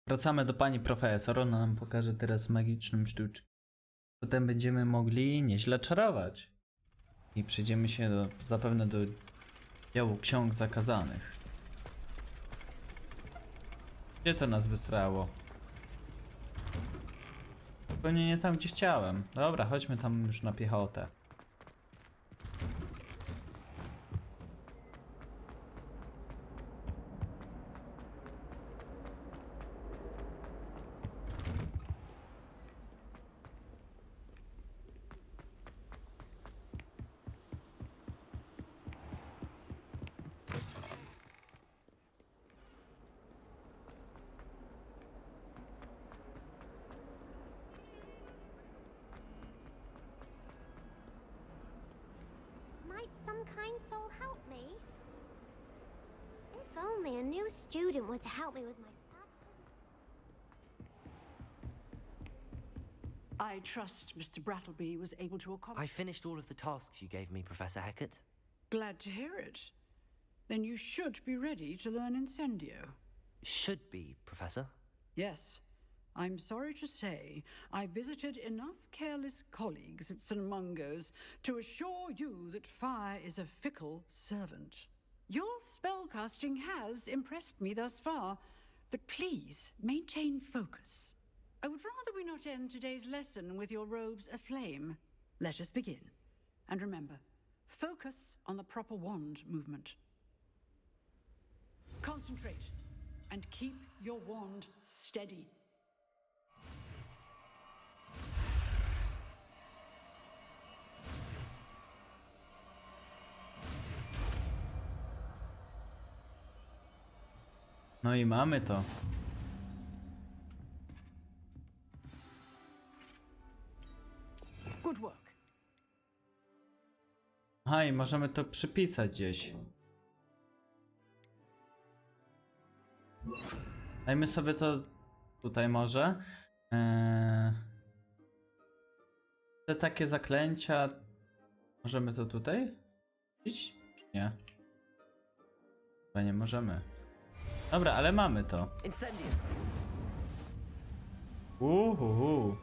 Wracamy do pani profesor, ona nam pokaże teraz magiczną sztuczkę. Potem będziemy mogli nieźle czarować. I przejdziemy się zapewne do działu ksiąg zakazanych. Gdzie to nas wystrało? Zupełnie nie tam, gdzie chciałem. Dobra, chodźmy tam już na piechotę. Might some kind soul help me? If only a new student were to help me with my stuff. I trust Mr. Brattleby was able to accomplish. I finished all of the tasks you gave me, Professor Hackett. Glad to hear it. Then you should be ready to learn Incendio. Should be, Professor. Yes. I'm sorry to say, I visited enough careless colleagues at St. Mungo's to assure you that fire is a fickle servant. Your spellcasting has impressed me thus far, but please maintain focus. I would rather we not end today's lesson with your robes aflame. Let us begin. And remember, focus on the proper wand movement. Concentrate and keep your wand steady. No i mamy to. Good work. Aha, i możemy to przypisać gdzieś. Dajmy sobie to tutaj może. Te takie zaklęcia. Możemy to tutaj? Iść? Czy nie? Chyba nie możemy. Dobra, ale mamy to. Incendio. Uhuhu.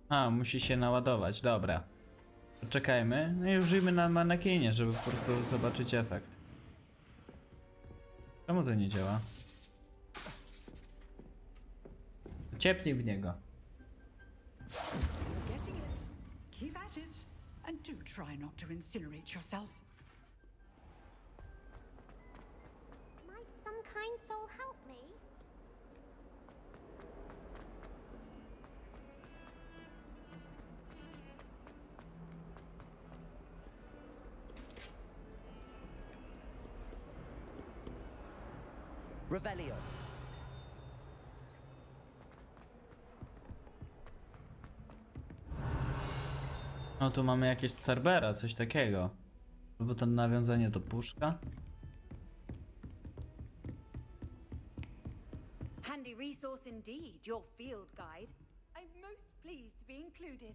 A, musi się naładować, dobra. Poczekajmy, no i użyjmy na manekinie, żeby po prostu zobaczyć efekt. Czemu to nie działa? Ciepnij w niego. Getting it. Keep at it. And do try not to incinerate yourself. Might some kind soul help me? Revelio. No tu mamy jakieś Cerbera, coś takiego. Albo to nawiązanie do puszka. Handy resource indeed, your field guide. I'm most pleased to be included.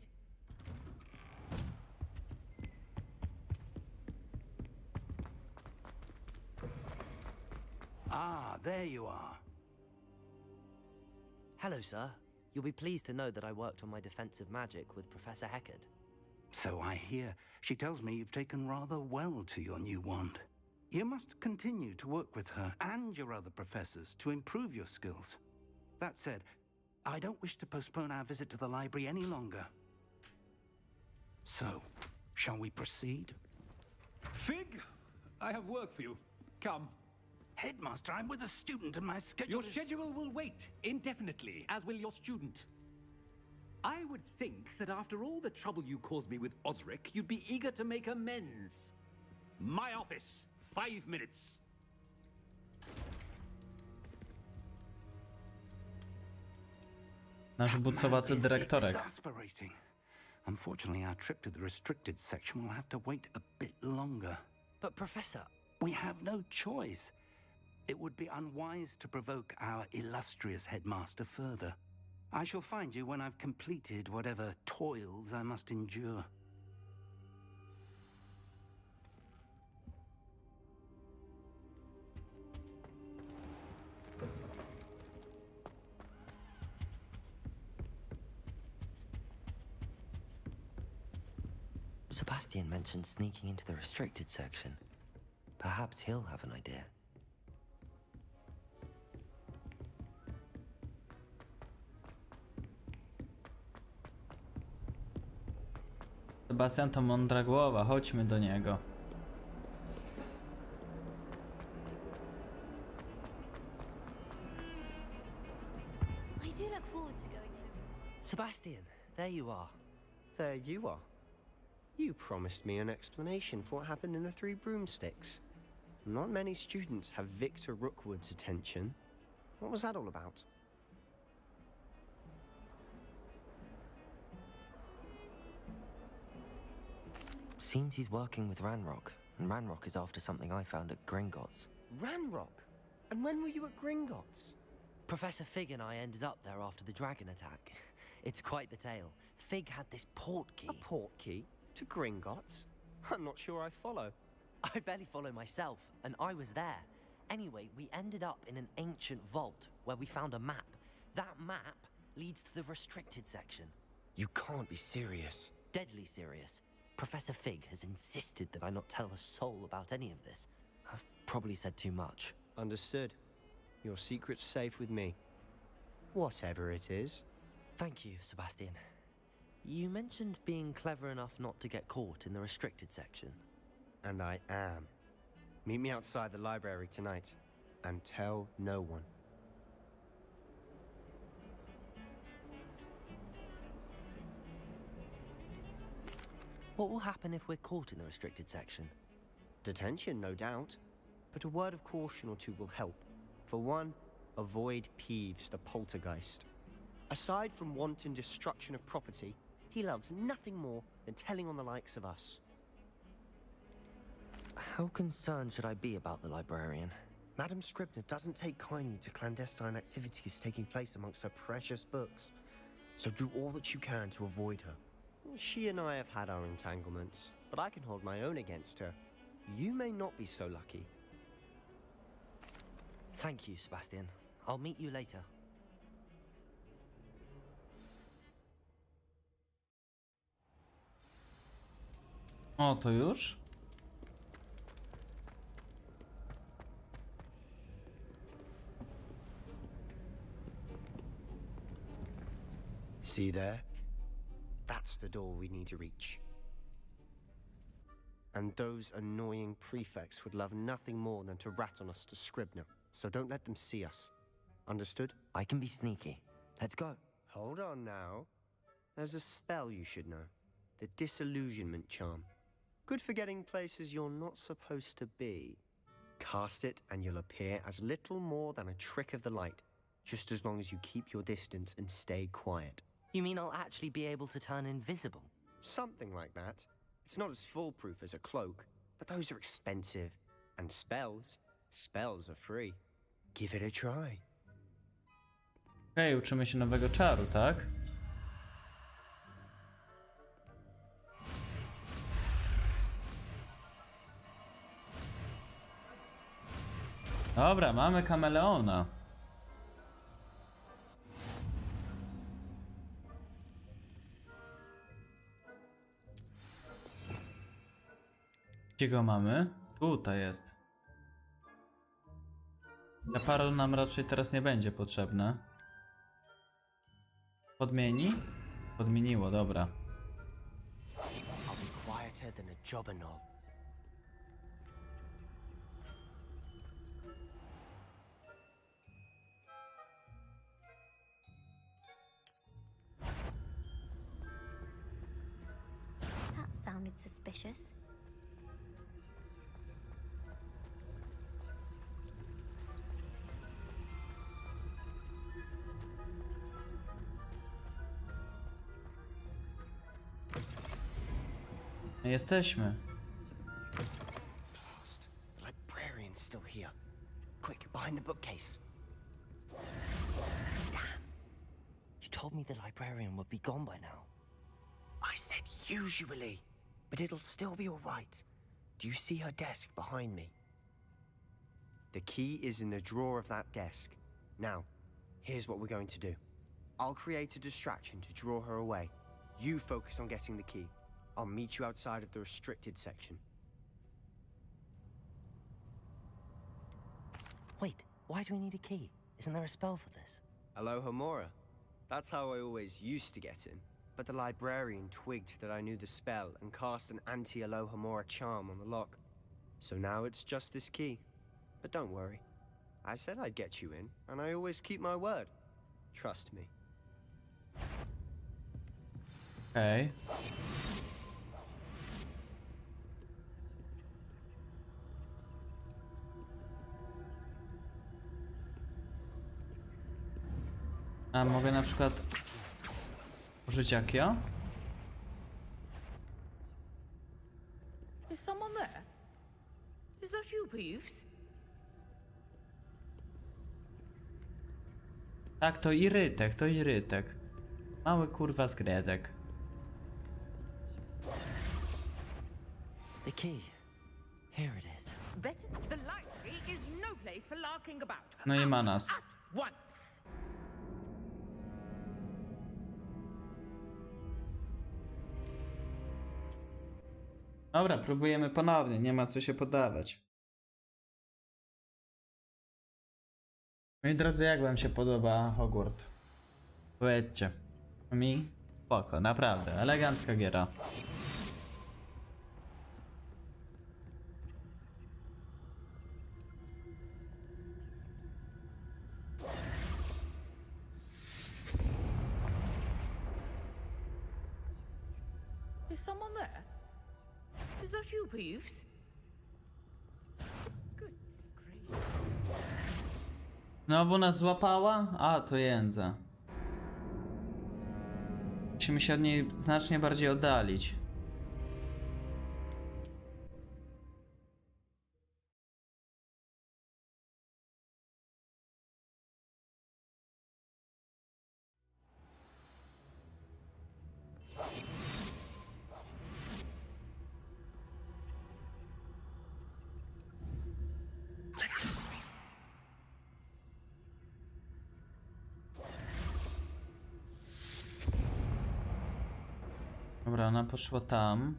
Ah, there you are. Hello, sir. You'll be pleased to know that I worked on my defensive magic with Professor Heckard. So I hear. She tells me you've taken rather well to your new wand. You must continue to work with her and your other professors to improve your skills. That said, I don't wish to postpone our visit to the library any longer. So, shall we proceed? Fig, I have work for you. Come. Headmaster, I'm with a student and my schedule Your schedule will wait indefinitely, as will your student. I would think that after all the trouble you caused me with Osric, you'd be eager to make amends. My office, 5 minutes. Nasz bucowaty dyrektorek. Exasperating. Unfortunately, our trip to the restricted section will have to wait a bit longer. But Professor... We have no choice. It would be unwise to provoke our illustrious headmaster further. I shall find you when I've completed whatever toils I must endure. Sebastian mentioned sneaking into the restricted section. Perhaps he'll have an idea. Sebastian to mądra głowa, chodźmy do niego. I do look forward to going home. Sebastian, there you are. There you are. You promised me an explanation for what happened in the Three Broomsticks. Not many students have Victor Rookwood's attention. What was that all about? Seems he's working with Ranrock, and Ranrock is after something I found at Gringotts. Ranrock? And when were you at Gringotts? Professor Fig and I ended up there after the dragon attack. It's quite the tale. Fig had this portkey. A portkey? To Gringotts? I'm not sure I follow. I barely follow myself, and I was there. Anyway, we ended up in an ancient vault where we found a map. That map leads to the restricted section. You can't be serious. Deadly serious. Professor Fig has insisted that I not tell a soul about any of this. I've probably said too much. Understood. Your secret's safe with me. Whatever it is. Thank you, Sebastian. You mentioned being clever enough not to get caught in the restricted section. And I am. Meet me outside the library tonight, and tell no one. What will happen if we're caught in the restricted section? Detention, no doubt. But a word of caution or two will help. For one, avoid Peeves the poltergeist. Aside from wanton destruction of property, he loves nothing more than telling on the likes of us. How concerned should I be about the librarian? Madame Scribner doesn't take kindly to clandestine activities taking place amongst her precious books. So do all that you can to avoid her. She and I have had our entanglements, but I can hold my own against her. You may not be so lucky. Thank you, Sebastian. I'll meet you later. O, to już? See there? That's the door we need to reach. And those annoying prefects would love nothing more than to rat on us to Scribner, so don't let them see us. Understood? I can be sneaky. Let's go. Hold on now. There's a spell you should know. The Disillusionment Charm. Good for getting places you're not supposed to be. Cast it and you'll appear as little more than a trick of the light, just as long as you keep your distance and stay quiet. You mean I'll actually be able to turn invisible? Something like that. It's not as foolproof as a cloak, but those are expensive. And spells are free. Give it a try. Okej, uczymy się nowego czaru, tak? Dobra, mamy kameleona. Gdzie go mamy? Tutaj jest. Aparat nam raczej teraz nie będzie potrzebne. Podmieni? Podmieniło, dobra. I'll be quieter than a jobberknoll. That sounded suspicious. Jesteśmy. Blast. The librarian's still here. Quick, behind the bookcase. Damn. You told me the librarian would be gone by now. I said usually, but it'll still be all right. Do you see her desk behind me? The key is in the drawer of that desk. Now, here's what we're going to do. I'll create a distraction to draw her away. You focus on getting the key. I'll meet you outside of the restricted section. Wait, why do we need a key? Isn't there a spell for this? Alohomora. That's how I always used to get in. But the librarian twigged that I knew the spell and cast an anti-Alohomora charm on the lock. So now it's just this key. But don't worry. I said I'd get you in, and I always keep my word. Trust me. Okej. A mogę na przykład użyć Jakie? Is someone there? Is that you, Peeves? Tak, to irytek, to irytek. Mały kurwa zgredek. The key. Here it is. Better. The library is no place for larking about. No i ma nas. At once. Dobra, próbujemy ponownie, nie ma co się poddawać. Moi drodzy, jak wam się podoba Hogward? Powiedzcie. Mi? Spoko, naprawdę, elegancka giera. Is someone there? Is that you, Peeves? Znowu nas złapała? A, to jędza. Musimy się od niej znacznie bardziej oddalić. Dobra, ona poszła tam.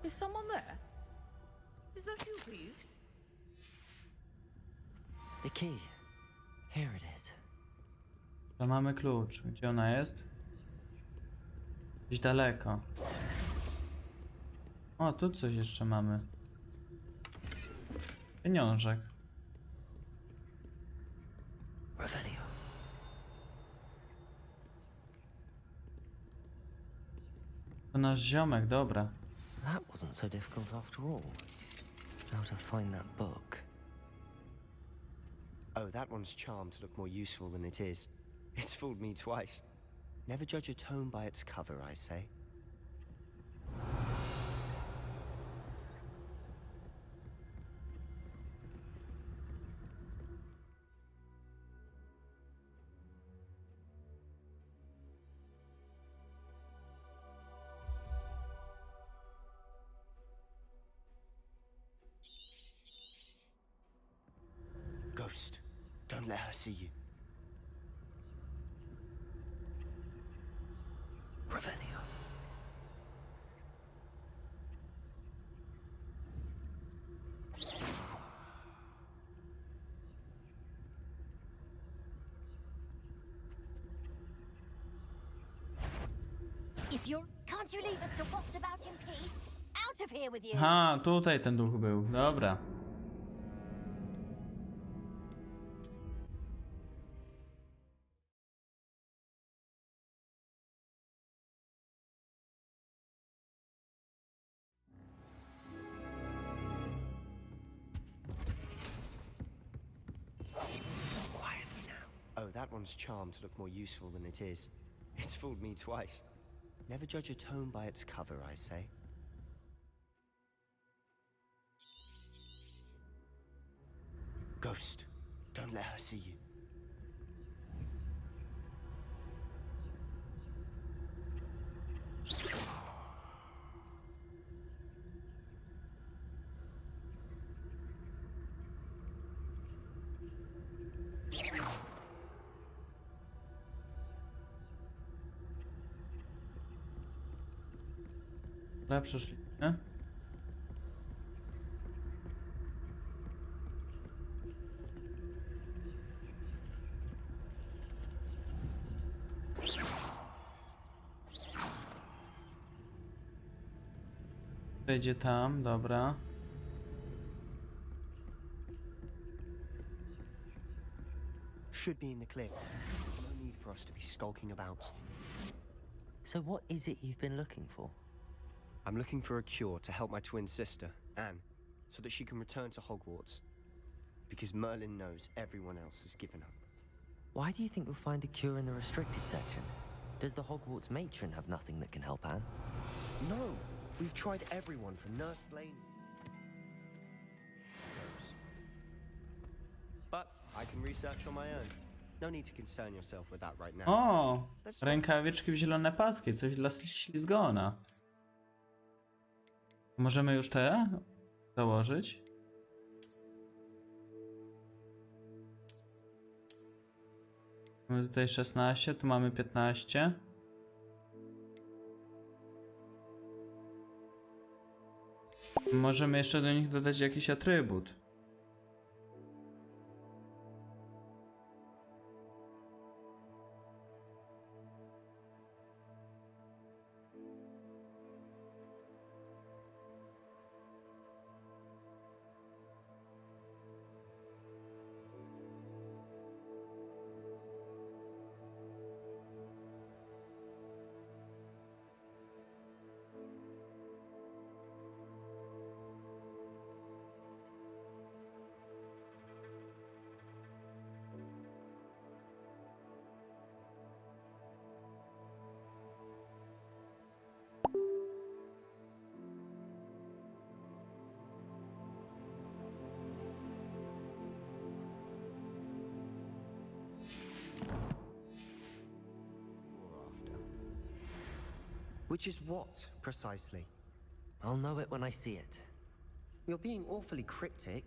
Is someone there? Is that you, Peeves? The key. Here it is. To mamy klucz. Gdzie ona jest? Gdzieś daleko. O, tu coś jeszcze mamy. Pieniążek. Revelio. To nasz ziomek, dobra. That wasn't so difficult after all. How to find that book. Oh, that one's charmed to look more useful than it is. It's fooled me twice. Never judge a tome by its cover, I say. Ghost, don't let her see you. Revelio. If you're... Can't you leave us to waft about in peace? Out of here with you! Aha, tutaj ten duch był. Dobra. Quietly now. Oh, that one's charmed to look more useful than it is. It's fooled me twice. Never judge a tome by its cover, I say. Ghost, don't let her see you. Dobra, przeszliśmy. Przejdzie tam, dobra. Should be in the clear. No need for us to be skulking about. So what is it you've been looking for? I'm looking for a cure to help my twin sister, Anne, so that she can return to Hogwarts. Because Merlin knows everyone else has given up. Why do you think you'll find a cure in the restricted section? Does the Hogwarts matron have nothing that can help Anne? No! We've tried everyone from Nurse Blaine. But I can research on my own. No need to concern yourself with that right now. O! Rękawiczki w zielone paski, coś dla ślizgona. Możemy już te założyć? Mamy tutaj 16, tu mamy 15. Możemy jeszcze do nich dodać jakiś atrybut. Which is what, precisely? I'll know it when I see it. You're being awfully cryptic.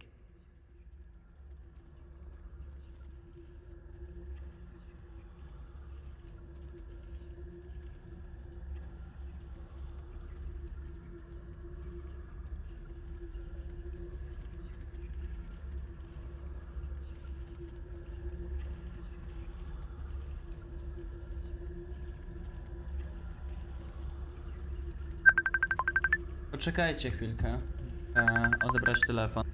Poczekajcie chwilkę. Odebrać telefon.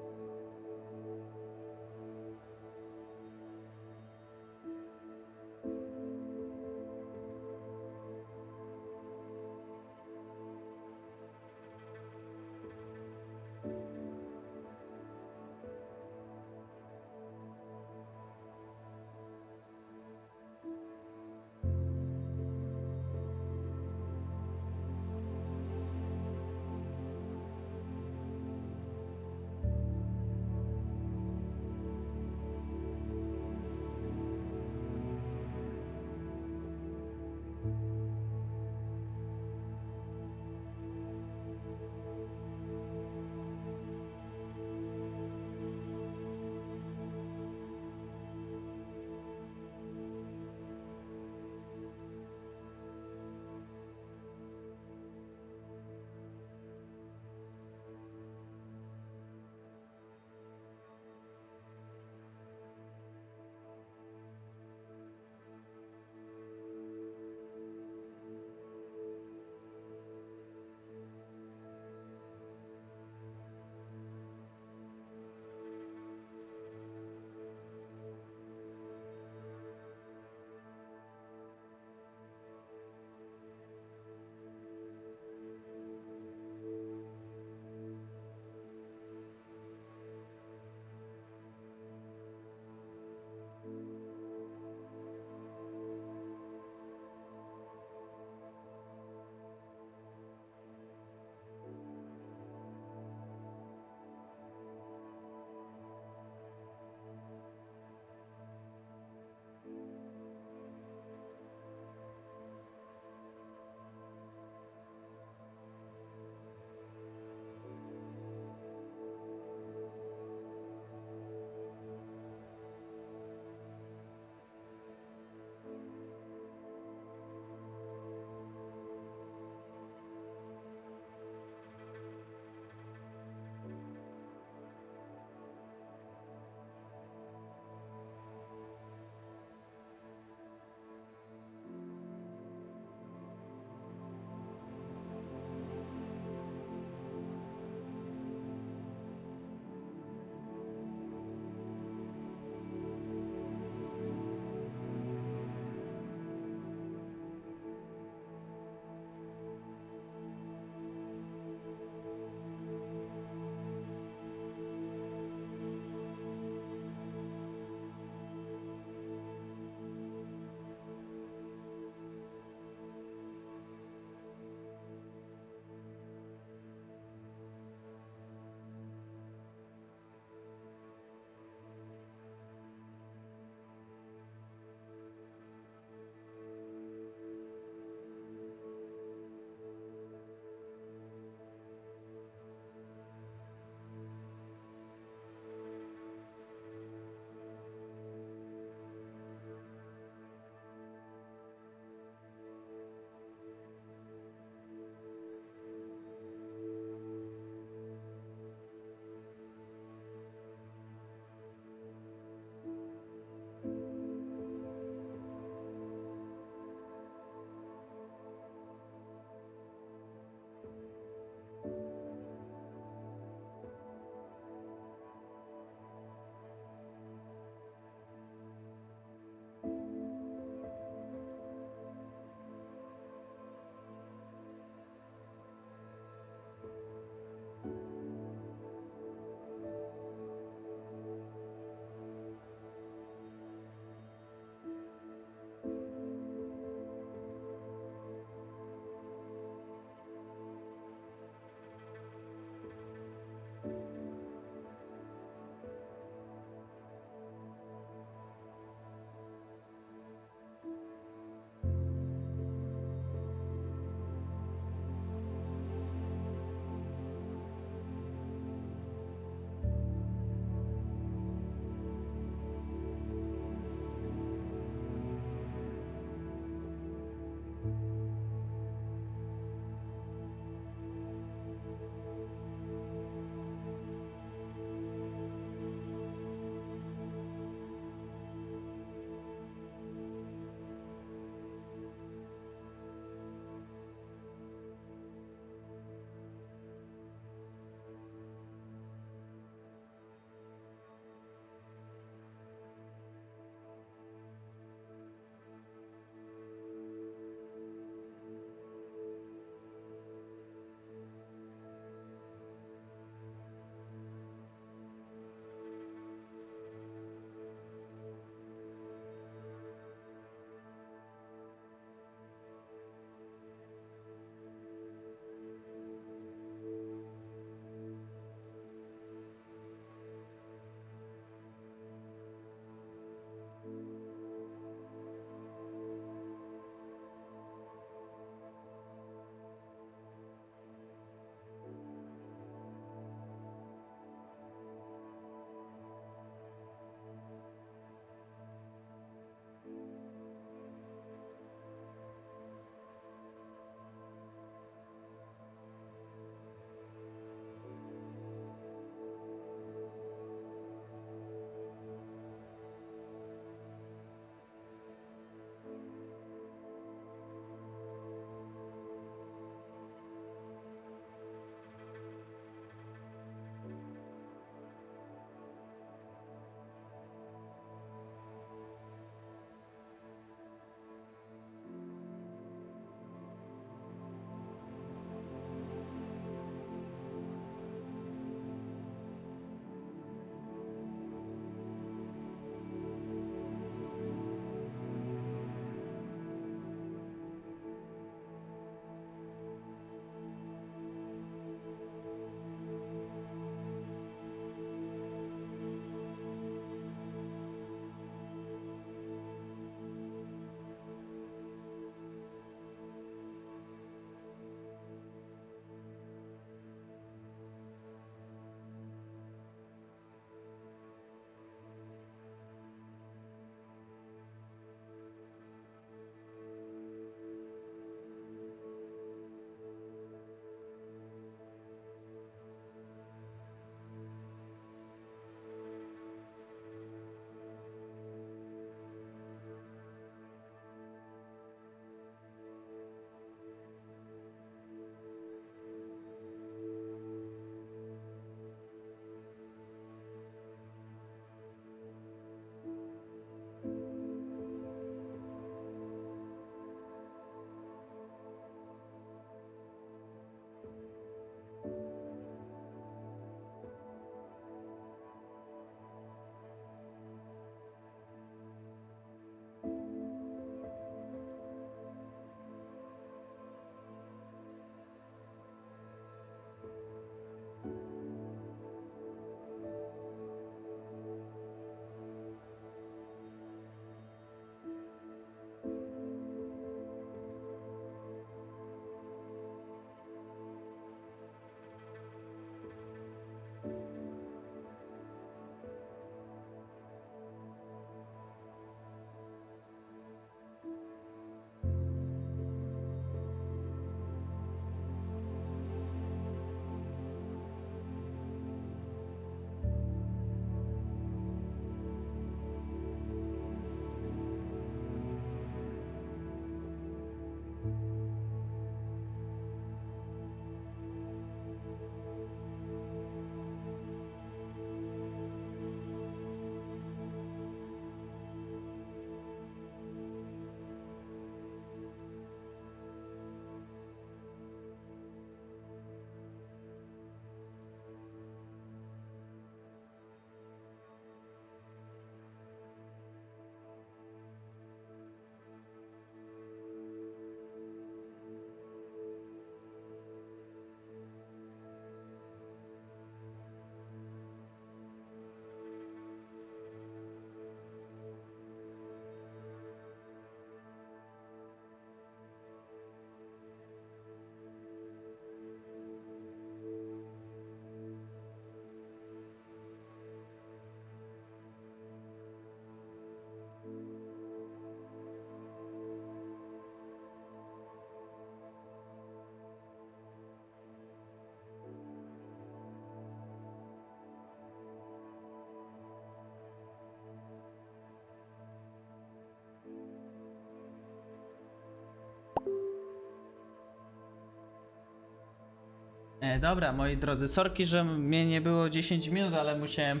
Dobra, moi drodzy, sorki, że mnie nie było 10 minut, ale musiałem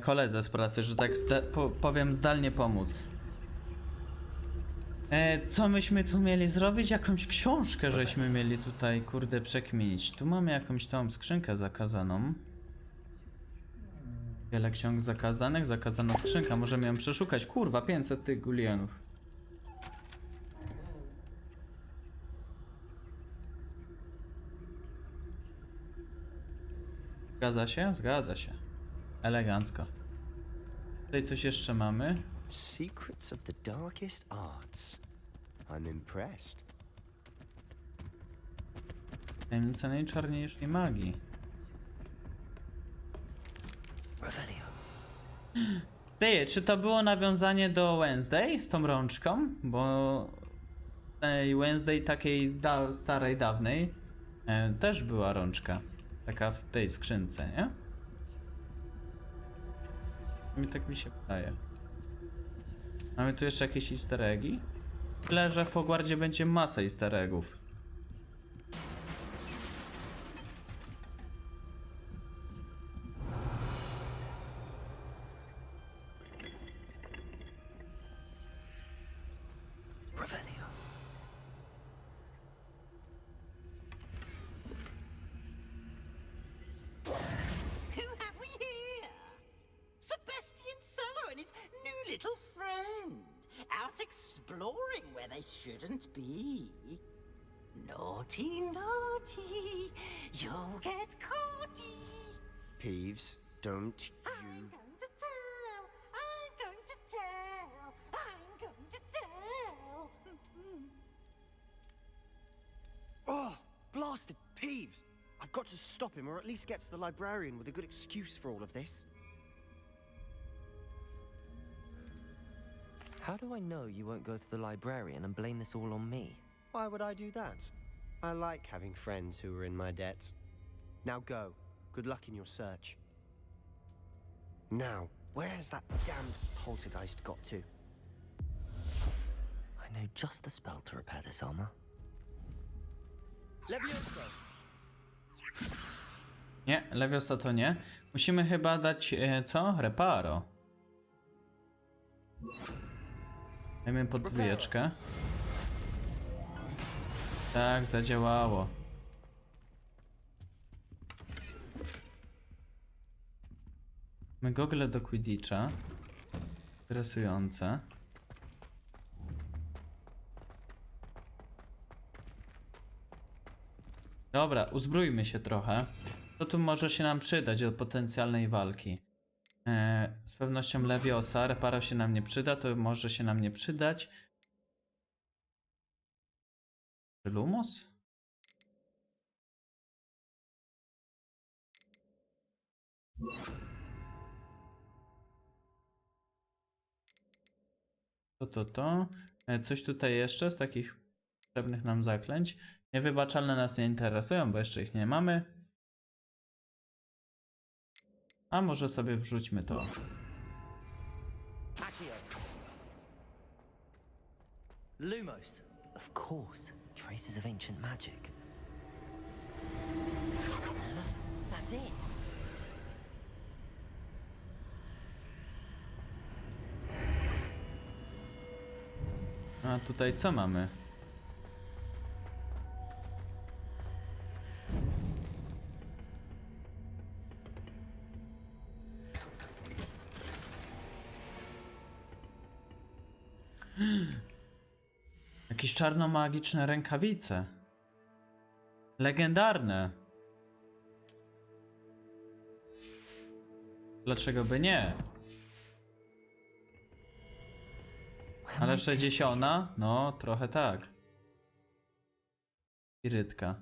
koledze z pracy, że tak powiem, zdalnie pomóc. Co myśmy tu mieli zrobić? Jakąś książkę żeśmy mieli tutaj, kurde, przekminić. Tu mamy jakąś tą skrzynkę zakazaną. Wiele ksiąg zakazanych, zakazana skrzynka, możemy ją przeszukać. Kurwa, 500 tych gulionów. Zgadza się? Zgadza się. Elegancko. Tutaj coś jeszcze mamy. Secrets of the darkest arts. I'm impressed. Tajemnica najczarniejszej magii. Ty, czy to było nawiązanie do Wednesday z tą rączką? Bo tej Wednesday takiej starej, dawnej też była rączka. Taka w tej skrzynce, nie? Tak mi się wydaje. Mamy tu jeszcze jakieś easter eggi? Tyle, że w Hogwardzie będzie masa easter eggów. Exploring where they shouldn't be. Naughty, naughty, you'll get caughty. Peeves, don't you... I'm going to tell, I'm going to tell, I'm going to tell. Oh, blasted Peeves! I've got to stop him, or at least get to the librarian with a good excuse for all of this. How do I know you won't go to the librarian and blame this all on me? Why would I do that? I like having friends who are in my debt. Now go. Good luck in your search. Now, where has that damned poltergeist got to? I know just the spell to repair this armor. Levioso! Nie, Leviosa to nie. Musimy chyba dać, co? Reparo. Dajmy pod dwójeczkę. Tak, zadziałało. Mamy gogle do Quidditcha. Interesujące. Dobra, uzbrójmy się trochę. Co tu może się nam przydać do potencjalnej walki? Z pewnością Leviosa. Reparo się nam nie przyda, to może się nam nie przydać. Lumos? To. Coś tutaj jeszcze z takich potrzebnych nam zaklęć. Niewybaczalne nas nie interesują, bo jeszcze ich nie mamy. A może sobie wrzućmy to. Lumos. Of course. Traces of ancient magic. That's it. A tutaj co mamy? Jakieś czarnomagiczne rękawice. Legendarne. Dlaczego by nie? Ale 60? No, trochę tak. Irytka.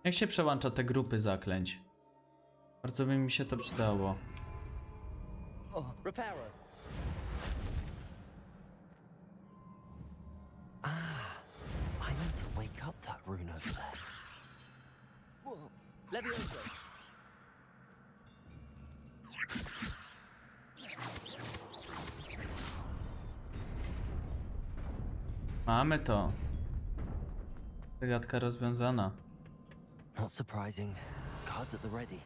Jak się przełącza te grupy zaklęć? Bardzo by mi się to przydało. I need to wake up that rune over there. Levioso. Mamy to. Zagadka rozwiązana. Not surprising. Cards at the ready.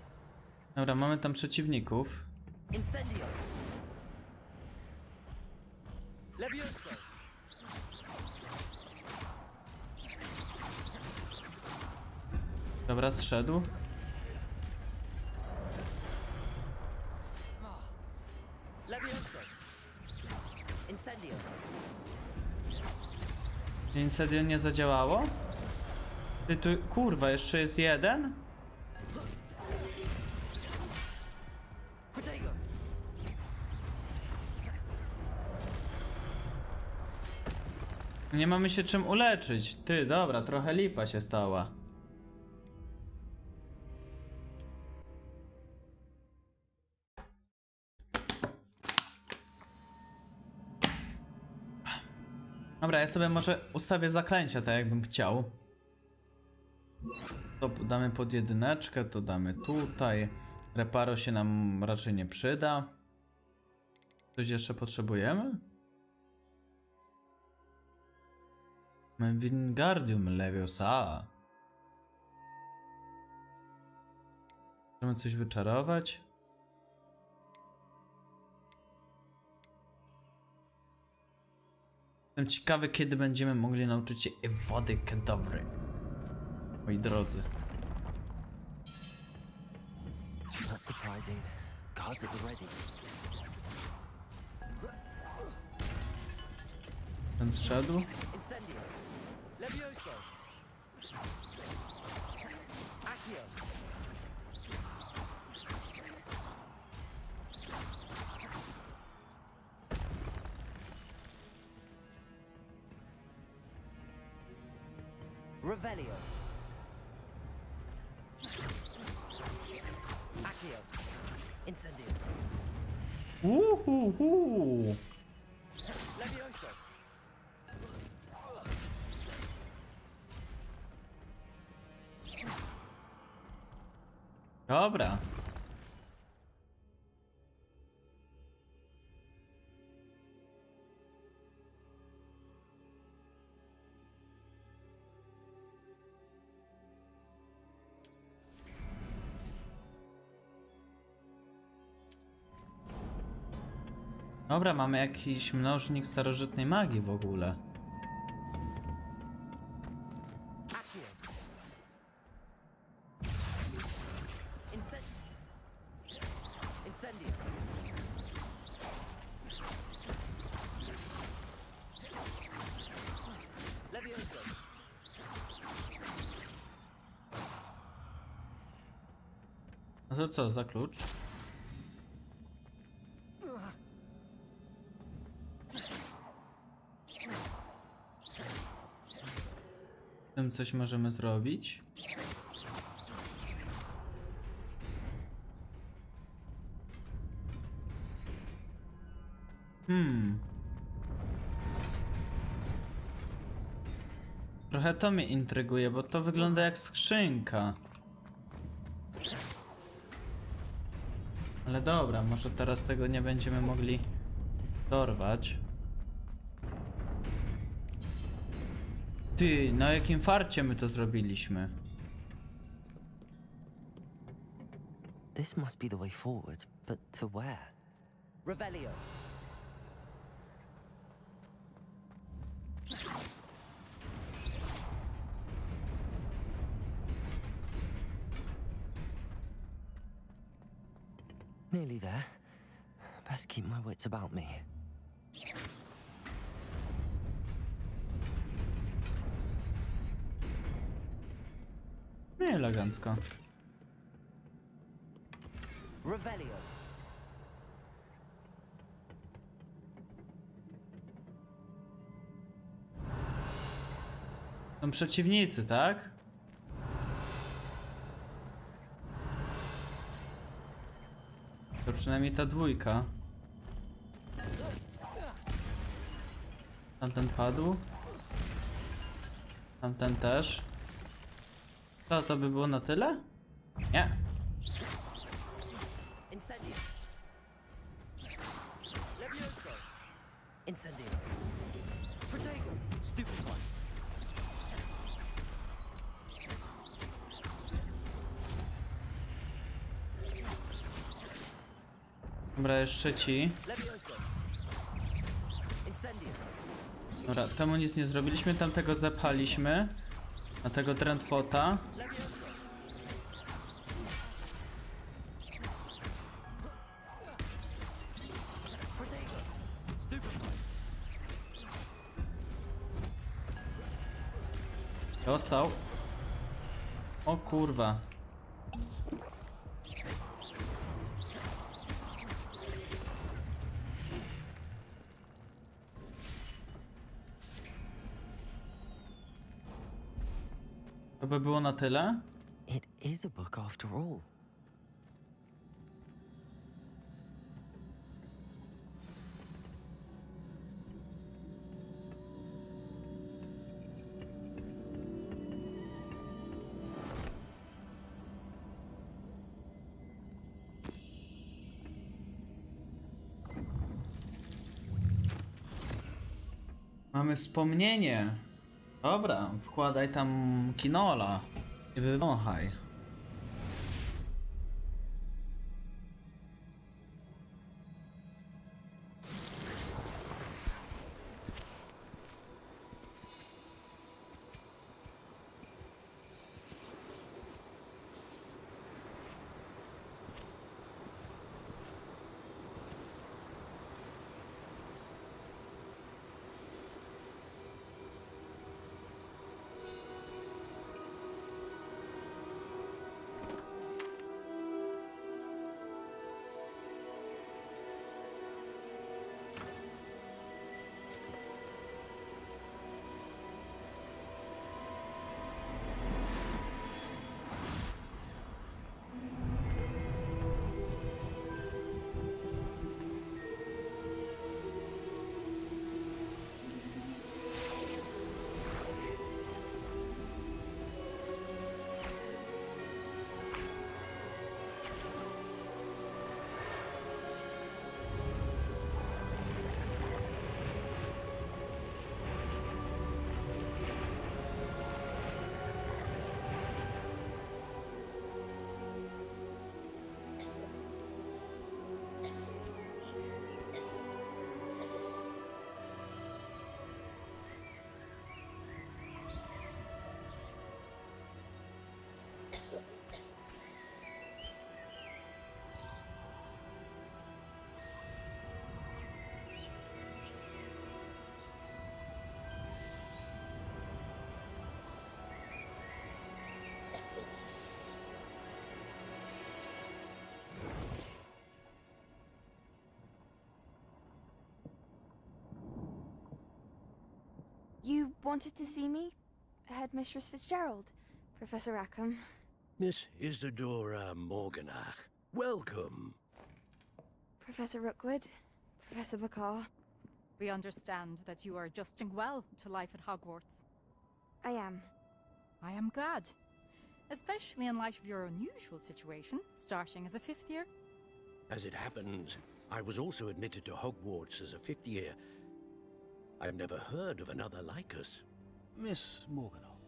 Dobra, mamy tam przeciwników. Incendio. Levioso. Dobra, zszedł. Levioso. Incendio. Incendio nie zadziałało? Ty tu, kurwa, jeszcze jest jeden? Protego. Nie mamy się czym uleczyć. Ty, dobra, trochę lipa się stała. Dobra, ja sobie może ustawię zaklęcia tak jakbym chciał. To damy pod jedyneczkę, to damy tutaj. Reparo się nam raczej nie przyda. Coś jeszcze potrzebujemy? Mam Wingardium Leviosa. Możemy coś wyczarować? Jestem ciekawy, kiedy będziemy mogli nauczyć się wody kedawry. Moi drodzy. Not surprising. Cards at the ready. Ten zszedł. Incendio. Levioso. Accio. Revelio. Accio. Incendio. Levioso. Dobra. Dobra, mamy jakiś mnożnik starożytnej magii w ogóle. Incendio. Levioso. A to co za klucz? Z tym coś możemy zrobić. Trochę to mnie intryguje, bo to wygląda jak skrzynka. Ale dobra, może teraz tego nie będziemy mogli dorwać. Ty, na jakim farcie my to zrobiliśmy? This must be the way forward, but to where? Revelio. Nearly there. Best keep my wits about me. Nie, elegancko. Revelio. Są przeciwnicy, tak? To przynajmniej ta dwójka. Tamten padł. Tamten też. Co, to by było na tyle? Nie. Incendio. Levioso. Incendio. Protego. Stupid one. Dobra, jeszcze ci. Levioso. Incendio. Dobra, temu nic nie zrobiliśmy, tamtego zepchaliśmy. Na tego drętwota. Levioso. Protego. Stupid one. Dostał. O kurwa. To by było na tyle? It is a book after all. Mamy wspomnienie. Dobra, wkładaj tam kinola i wywąchaj. You wanted to see me? Headmistress Fitzgerald, Professor Rackham. Miss Isadora Morganach, welcome. Professor Rookwood, Professor Bakar. We understand that you are adjusting well to life at Hogwarts. I am. I am glad. Especially in light of your unusual situation, starting as a 5th year. As it happens, I was also admitted to Hogwarts as a 5th year. I've never heard of another like us. Miss Morganock,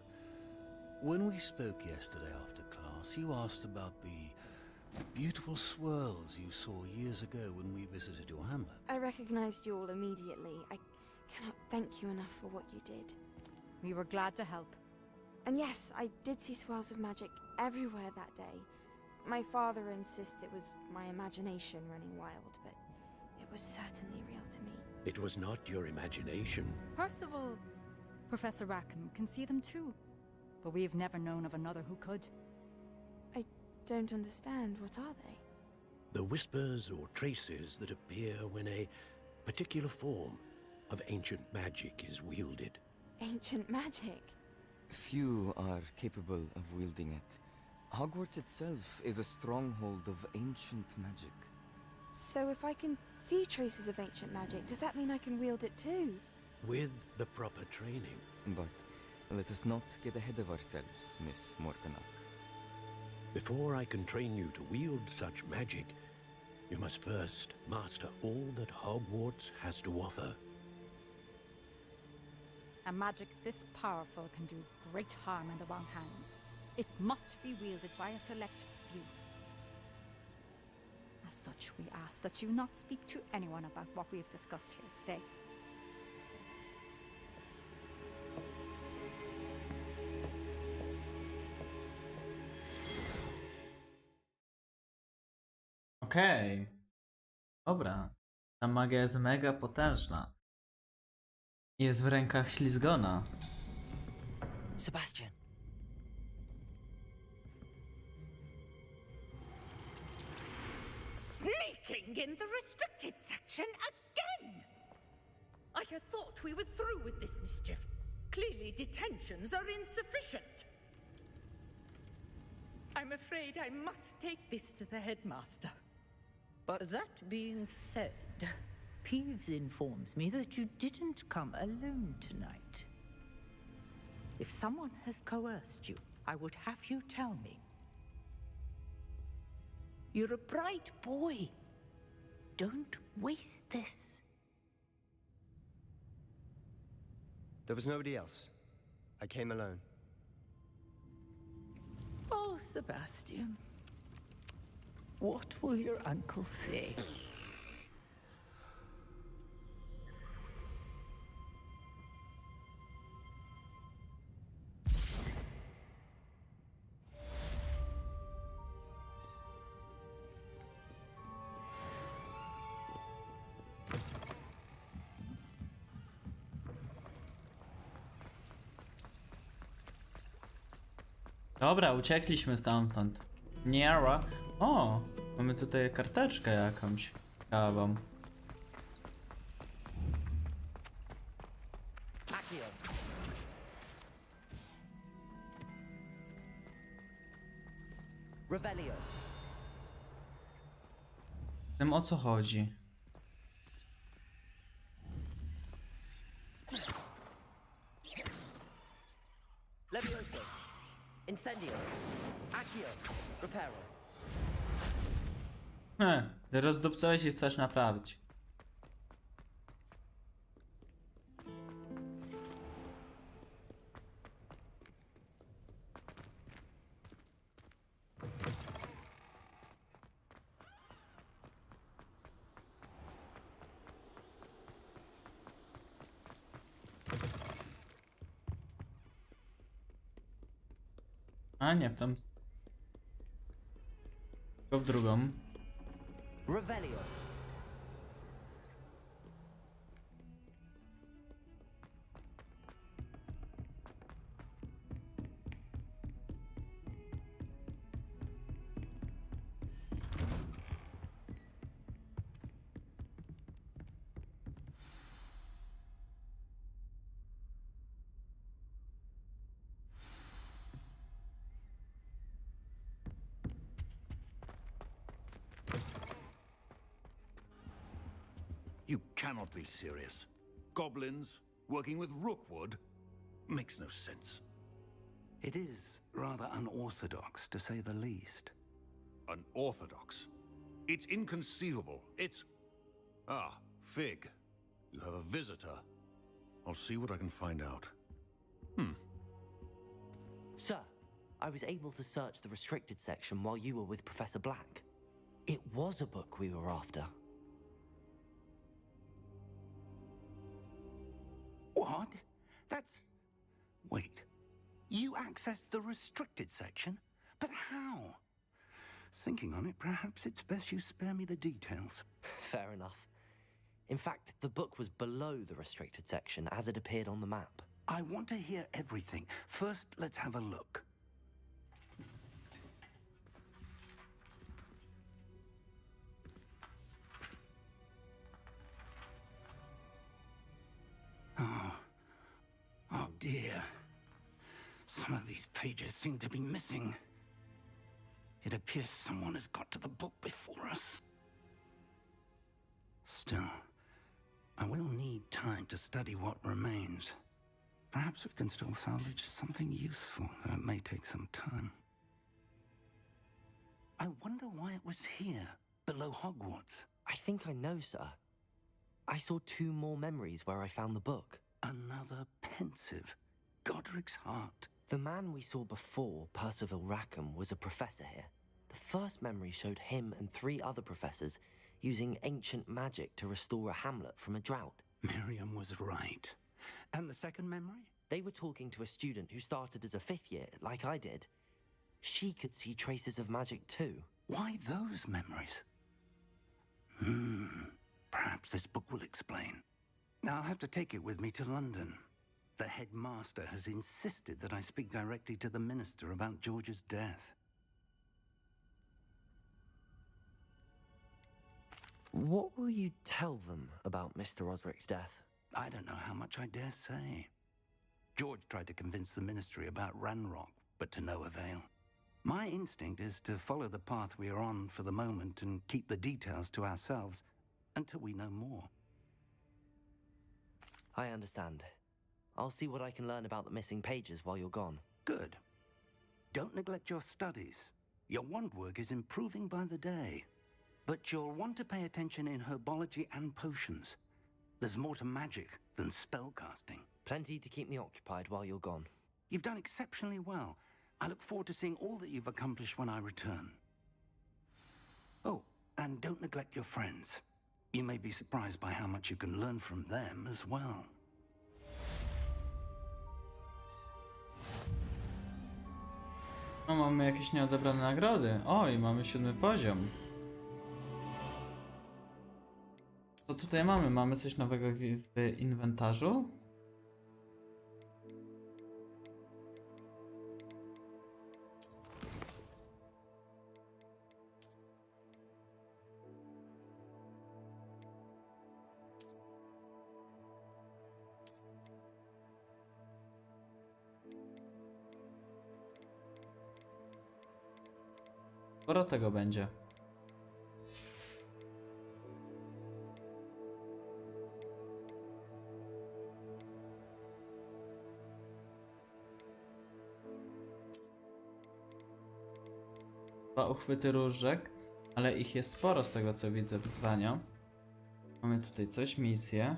when we spoke yesterday after class, you asked about the beautiful swirls you saw years ago when we visited your hamlet. I recognized you all immediately. I cannot thank you enough for what you did. We were glad to help. And yes, I did see swirls of magic everywhere that day. My father insists it was my imagination running wild, but it was certainly real to me. It was not your imagination. Percival, Professor Rackham can see them too, but we've never known of another who could. I don't understand. What are they? The whispers or traces that appear when a particular form of ancient magic is wielded. Ancient magic? Few are capable of wielding it. Hogwarts itself is a stronghold of ancient magic. So if I can see traces of ancient magic, does that mean I can wield it too? With the proper training. But Let us not get ahead of ourselves, Miss Morganach. Before I can train you to wield such magic, you must first master all that Hogwarts has to offer. A magic this powerful can do great harm in the wrong hands. It must be wielded by a select few. As such, we ask that you not speak to anyone about what we have discussed here today. Okej. Dobra. Ta magia jest mega potężna. Jest w rękach ślizgona. Sebastian. Sneaking in the restricted section again! I had thought we were through with this mischief. Clearly detentions are insufficient. I'm afraid I must take this to the headmaster. But that being said, Peeves informs me that you didn't come alone tonight. If someone has coerced you, I would have you tell me. You're a bright boy. Don't waste this. There was nobody else. I came alone. Oh, Sebastian. What will your uncle say? Dobra, uciekliśmy stamtąd. Niara. O, mamy tutaj karteczkę jakąś ciekawą. Revelio. Tym o co chodzi? Levioso. Incendio. Accio. Reparo. Ty rozdupcałeś i chcesz naprawić. A nie, w tą... Tylko w drugą. Revelio. You cannot be serious. Goblins working with Rookwood makes no sense. It is rather unorthodox, to say the least. Unorthodox? It's inconceivable. It's... Ah, Fig. You have a visitor. I'll see what I can find out. Sir, I was able to search the restricted section while you were with Professor Black. It was a book we were after. What? That's... Wait. You accessed the restricted section? But how? Thinking on it, perhaps it's best you spare me the details. Fair enough. In fact, the book was below the restricted section as it appeared on the map. I want to hear everything. First, let's have a look. Oh dear. Some of these pages seem to be missing. It appears someone has got to the book before us. Still, I will need time to study what remains. Perhaps we can still salvage something useful, though it may take some time. I wonder why it was here, below Hogwarts. I think I know, sir. I saw 2 more memories where I found the book. Another pensive, Godric's heart. The man we saw before, Percival Rackham, was a professor here. The first memory showed him and 3 other professors using ancient magic to restore a hamlet from a drought. Miriam was right. And the second memory? They were talking to a student who started as a 5th year, like I did. She could see traces of magic too. Why those memories? Perhaps this book will explain. I'll have to take it with me to London. The headmaster has insisted that I speak directly to the minister about George's death. What will you tell them about Mr. Osric's death? I don't know how much I dare say. George tried to convince the ministry about Ranrock, but to no avail. My instinct is to follow the path we are on for the moment and keep the details to ourselves until we know more. I understand. I'll see what I can learn about the missing pages while you're gone. Good. Don't neglect your studies. Your wand work is improving by the day. But you'll want to pay attention in herbology and potions. There's more to magic than spellcasting. Plenty to keep me occupied while you're gone. You've done exceptionally well. I look forward to seeing all that you've accomplished when I return. Oh, and don't neglect your friends. You may be surprised by how much you can learn from them as well. No, mamy jakieś nieodebrane nagrody. Oj, mamy 7 poziom. Co tutaj mamy? Mamy coś nowego w inwentarzu? Sporo tego będzie. Dwa uchwyty różek, ale ich jest sporo z tego co widzę wyzwania. Mamy tutaj coś, misję.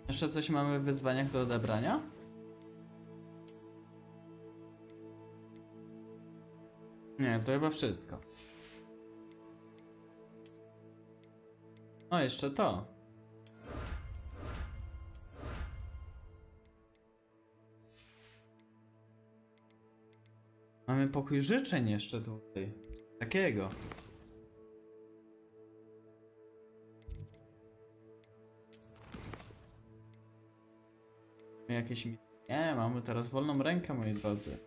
Jeszcze coś mamy w wyzwaniach do odebrania? Nie, to chyba wszystko. O, jeszcze to. Mamy pokój życzeń jeszcze tutaj. Takiego. Jakieś... Nie, mamy teraz wolną rękę, moi drodzy.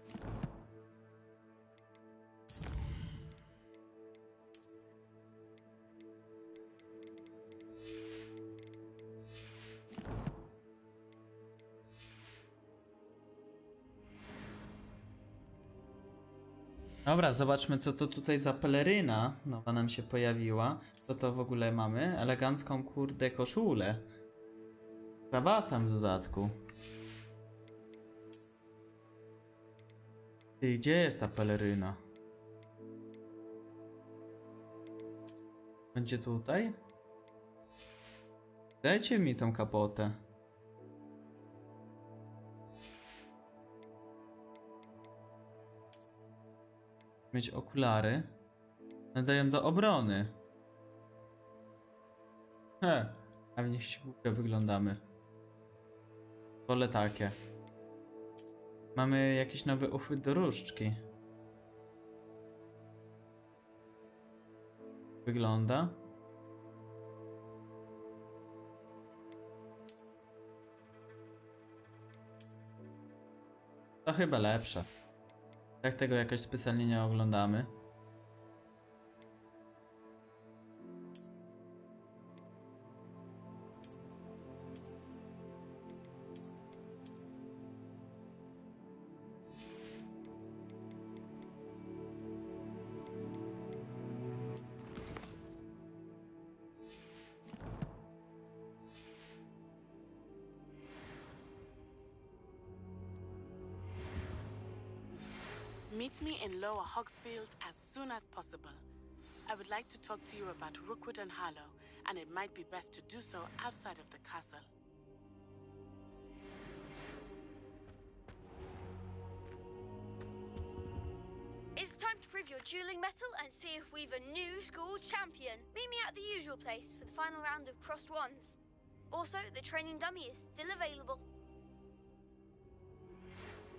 Dobra, zobaczmy co to tutaj za peleryna nowa nam się pojawiła. Co to w ogóle mamy? Elegancką kurde koszulę. Krawatem w dodatku. Ty, gdzie jest ta peleryna? Będzie tutaj? Dajcie mi tą kapotę. Mieć okulary. Nadają do obrony. A w nich głupio wyglądamy. Wolę takie. Mamy jakiś nowy uchwyt do różdżki. Wygląda. To chyba lepsze. Tak tego jakoś specjalnie nie oglądamy. Meet me in Lower Hogsfield as soon as possible. I would like to talk to you about Rookwood and Harlow, and it might be best to do so outside of the castle. It's time to prove your dueling mettle and see if we've a new school champion. Meet me at the usual place for the final round of crossed wands. Also, the training dummy is still available.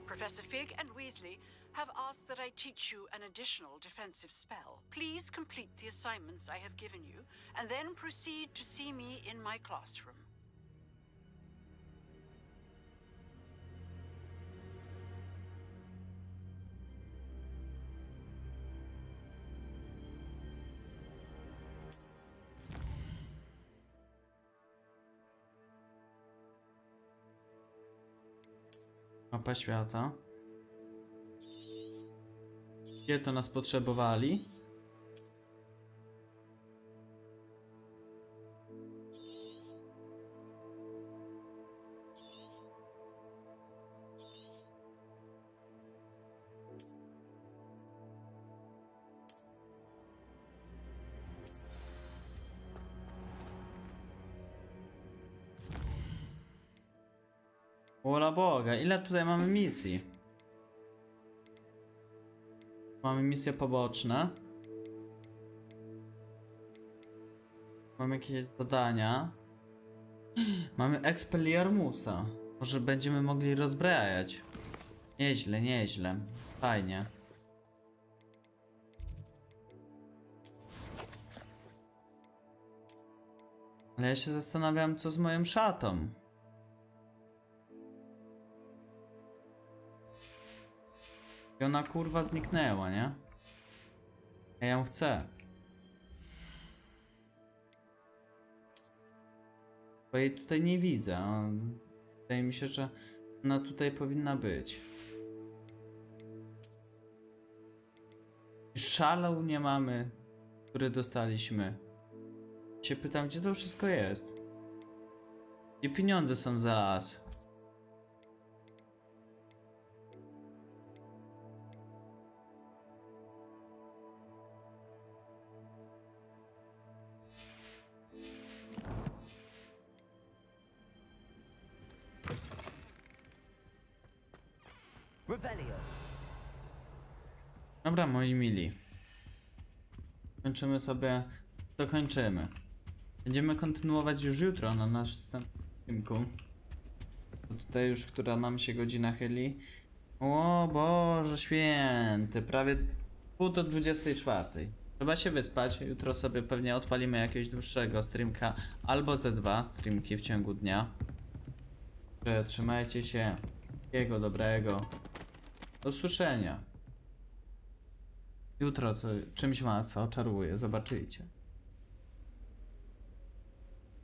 Professor Fig and Weasley have asked that I teach you an additional defensive spell. Please complete the assignments I have given you, and then proceed to see me in my classroom. Mapa świata. Gdzie to nas potrzebowali? Ola Boga, ile tutaj mamy misji? Mamy misje poboczne. Mamy jakieś zadania. Mamy Expelliarmusa. Może będziemy mogli rozbrajać. Nieźle, nieźle. Fajnie. Ale ja się zastanawiam, co z moją szatą. I ona kurwa zniknęła, nie? Ja ją chcę. Bo jej tutaj nie widzę. Wydaje mi się, że ona tutaj powinna być. Szalał nie mamy, który dostaliśmy. Się pytam, gdzie to wszystko jest? Gdzie pieniądze są za las? Dobra, moi mili. Kończymy sobie. To kończymy. Będziemy kontynuować już jutro na następnym odcinku. Tutaj już, która nam się godzina chyli. O Boże święty, prawie pół do 24. Trzeba się wyspać. Jutro sobie pewnie odpalimy jakiegoś dłuższego streamka albo ze 2 streamki w ciągu dnia. Trzymajcie się. Wszystkiego dobrego. Do usłyszenia. Jutro czymś was oczaruję, zobaczycie.